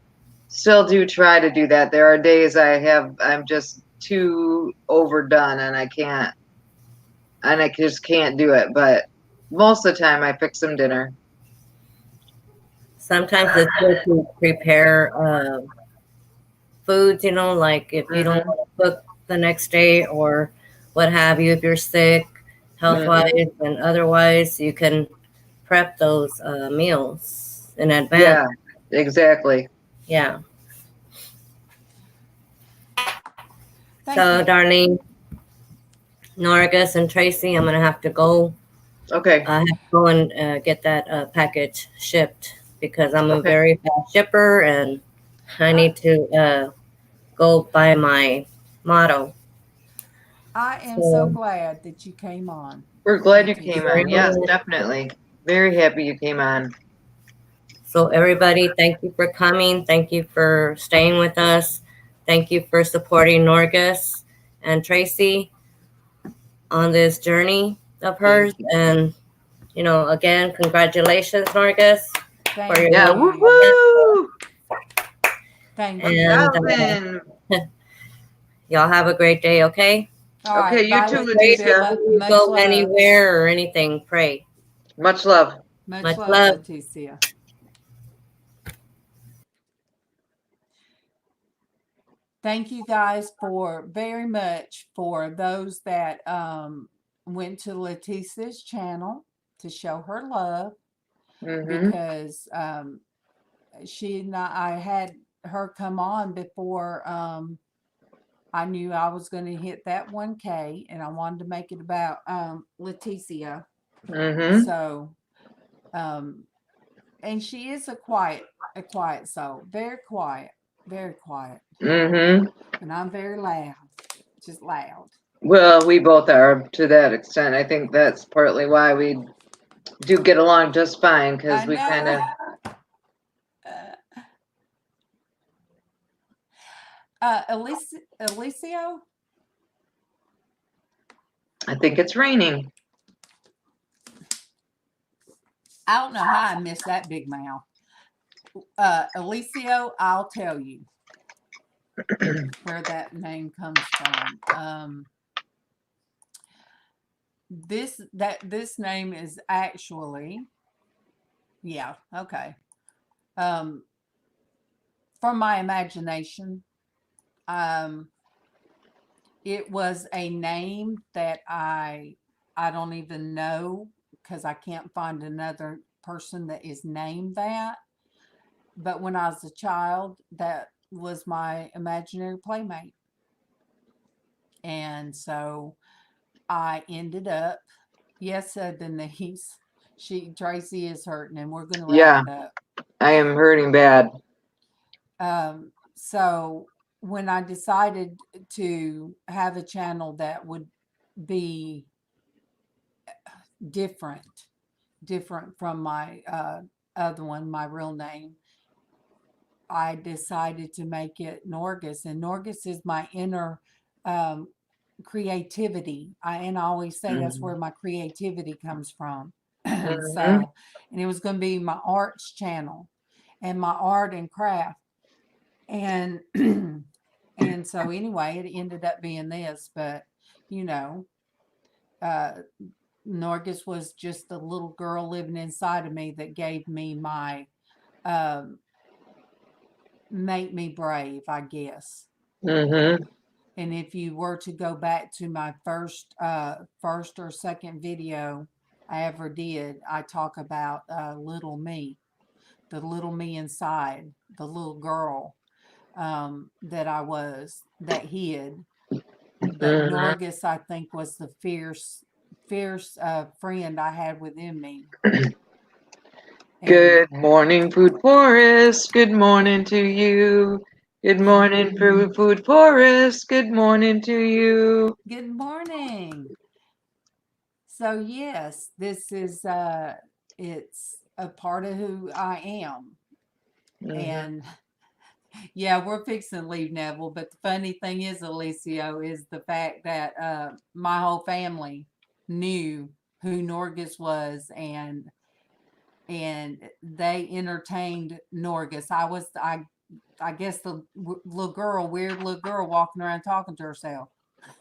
still do try to do that. There are days I'm just too overdone and I just can't do it. But most of the time I fix some dinner. Sometimes it's good to prepare foods, like if you don't want to cook the next day or what have you, if you're sick, health-wise and otherwise, you can prep those meals in advance. Yeah, exactly. Yeah. Thank So, you. Darlene, Norgus, and Tracy, I'm going to have to go. Okay. I have to go and get that package shipped because I'm a Okay. very fast shipper and I need to go by my motto. I am so glad that you came on. We're glad you Leticia. came on. Yes, definitely. Very happy you came on. So everybody, thank you for coming. Thank you for staying with us. Thank you for supporting Norgus and Tracy on this journey of hers. And, again, congratulations, Norgus. Thank your Yeah, you. woohoo! Thank And you. 1,000. y'all have a great day, okay? All Okay, right. you Bye, too, Leticia. Leticia. Before you Much go love. anywhere or anything, pray. Much love. Much love, Leticia. Thank you guys for very much for those that went to Leticia's channel to show her love because I had her come on before I knew I was going to hit that 1K and I wanted to make it about Leticia. So and she is a quiet soul, very quiet. And I'm very loud, just loud. Well, we both are to that extent. I think that's partly why we do get along just fine because we kind of. Alicio? I think it's raining. I don't know how I missed that big mouth. Alicio, I'll tell you where that name comes from. This name is actually, yeah, okay. From my imagination. It was a name that I don't even know because I can't find another person that is named that. But when I was a child, that was my imaginary playmate. And so I ended up, yes, Denise, Tracy is hurting and we're going to wrap it up. I am hurting bad. So when I decided to have a channel that would be different from my other one, my real name, I decided to make it Norgus, and Norgus is my inner creativity. I always say that's where my creativity comes from. So, and it was going to be my arts channel and my art and craft. And and so anyway, it ended up being this, but Norgus was just a little girl living inside of me that gave me my make me brave, I guess. And if you were to go back to my first or second video I ever did, I talk about little me, the little me inside, the little girl that I was, that hid. But Norgus, I think, was the fierce friend I had within me. Good morning, Food Forest. Good morning to you. Good morning, Food Forest. Good morning to you. Good morning. So yes, this is it's a part of who I am. And Yeah, we're fixing to leave Neville, but the funny thing is, Alicio, is the fact that my whole family knew who Norgus was, and they entertained Norgus. I guess the weird little girl walking around talking to herself.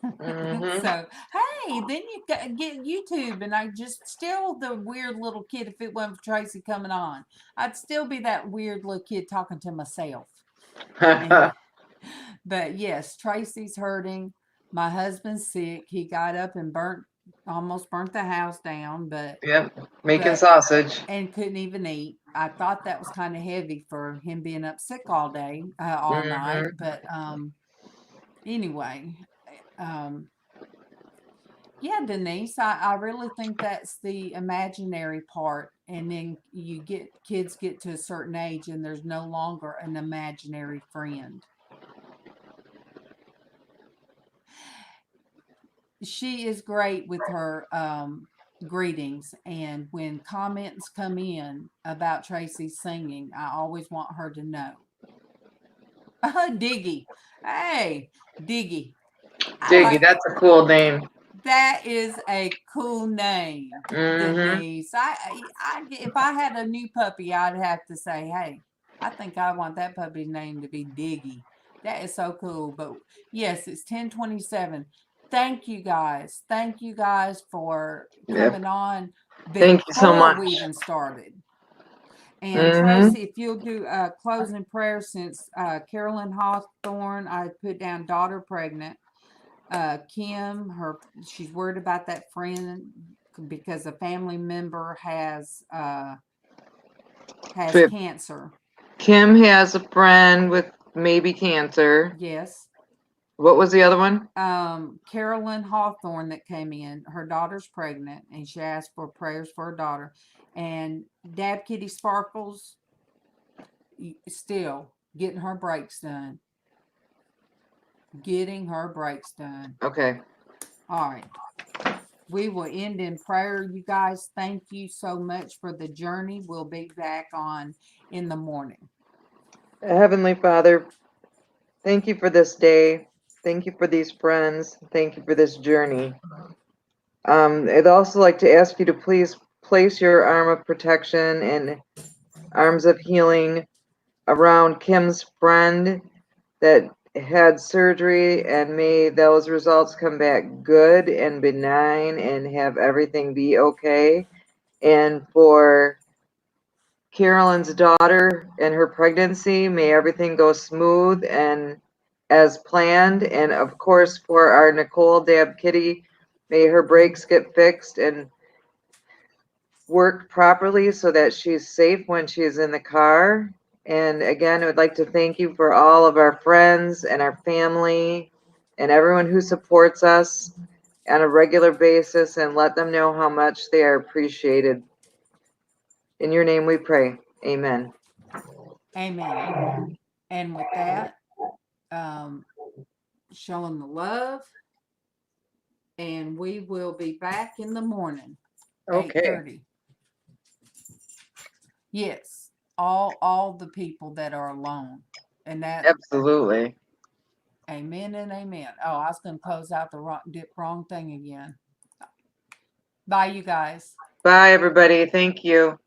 Mhm. So, hey, then you get YouTube, and I just still the weird little kid. If it wasn't for Traci coming on, I'd still be that weird little kid talking to myself. But yes, Traci's hurting. My husband's sick. He got up and almost burnt the house down, but Yep. Making but sausage. and couldn't even eat. I thought that was kind of heavy for him being up sick all day, all night. Mhm. But anyway, yeah, Denise, I really think that's the imaginary part. And then kids get to a certain age and there's no longer an imaginary friend. She is great with her greetings. And when comments come in about Traci's singing, I always want her to know. Diggy. Hey, Diggy. Diggy, that's a cool name. That is a cool name, Mhm. Denise. If I had a new puppy, I'd have to say, hey, I think I want that puppy's name to be Diggy. That is so cool. But yes, it's 10:27. Thank you guys. Thank you guys for Yep. coming on Thank you so before we much. even started. And Mhm. Traci, if you'll do a closing prayer, since Carolyn Hawthorne, I put down daughter pregnant. Kim, she's worried about that friend because a family member has Trip. cancer. Kim has a friend with maybe cancer. Yes. What was the other one? Carolyn Hawthorne that came in, her daughter's pregnant, and she asked for prayers for her daughter. And Dab Kitty Sparkles still getting her breaks done. Getting her breaks done. Okay. All right. We will end in prayer. You guys, thank you so much for the journey. We'll be back on in the morning. Heavenly Father, thank you for this day. Thank you for these friends. Thank you for this journey. I'd also like to ask you to please place your arm of protection and arms of healing around Kim's friend that had surgery, and may those results come back good and benign and have everything be okay. And for Carolyn's daughter and her pregnancy, may everything go smooth and as planned. And of course, for our Nicole Dab Kitty, may her brakes get fixed and work properly so that she's safe when she's in the car. And again, I would like to thank you for all of our friends and our family and everyone who supports us on a regular basis, and let them know how much they are appreciated. In your name we pray. Amen. Amen. And with that, showing the love, and we will be back in the morning. Okay. 8:30. Yes, all the people that are alone, and that. Absolutely. Amen and amen. Oh, I was going to close out the wrong thing again. Bye, you guys. Bye, everybody. Thank you.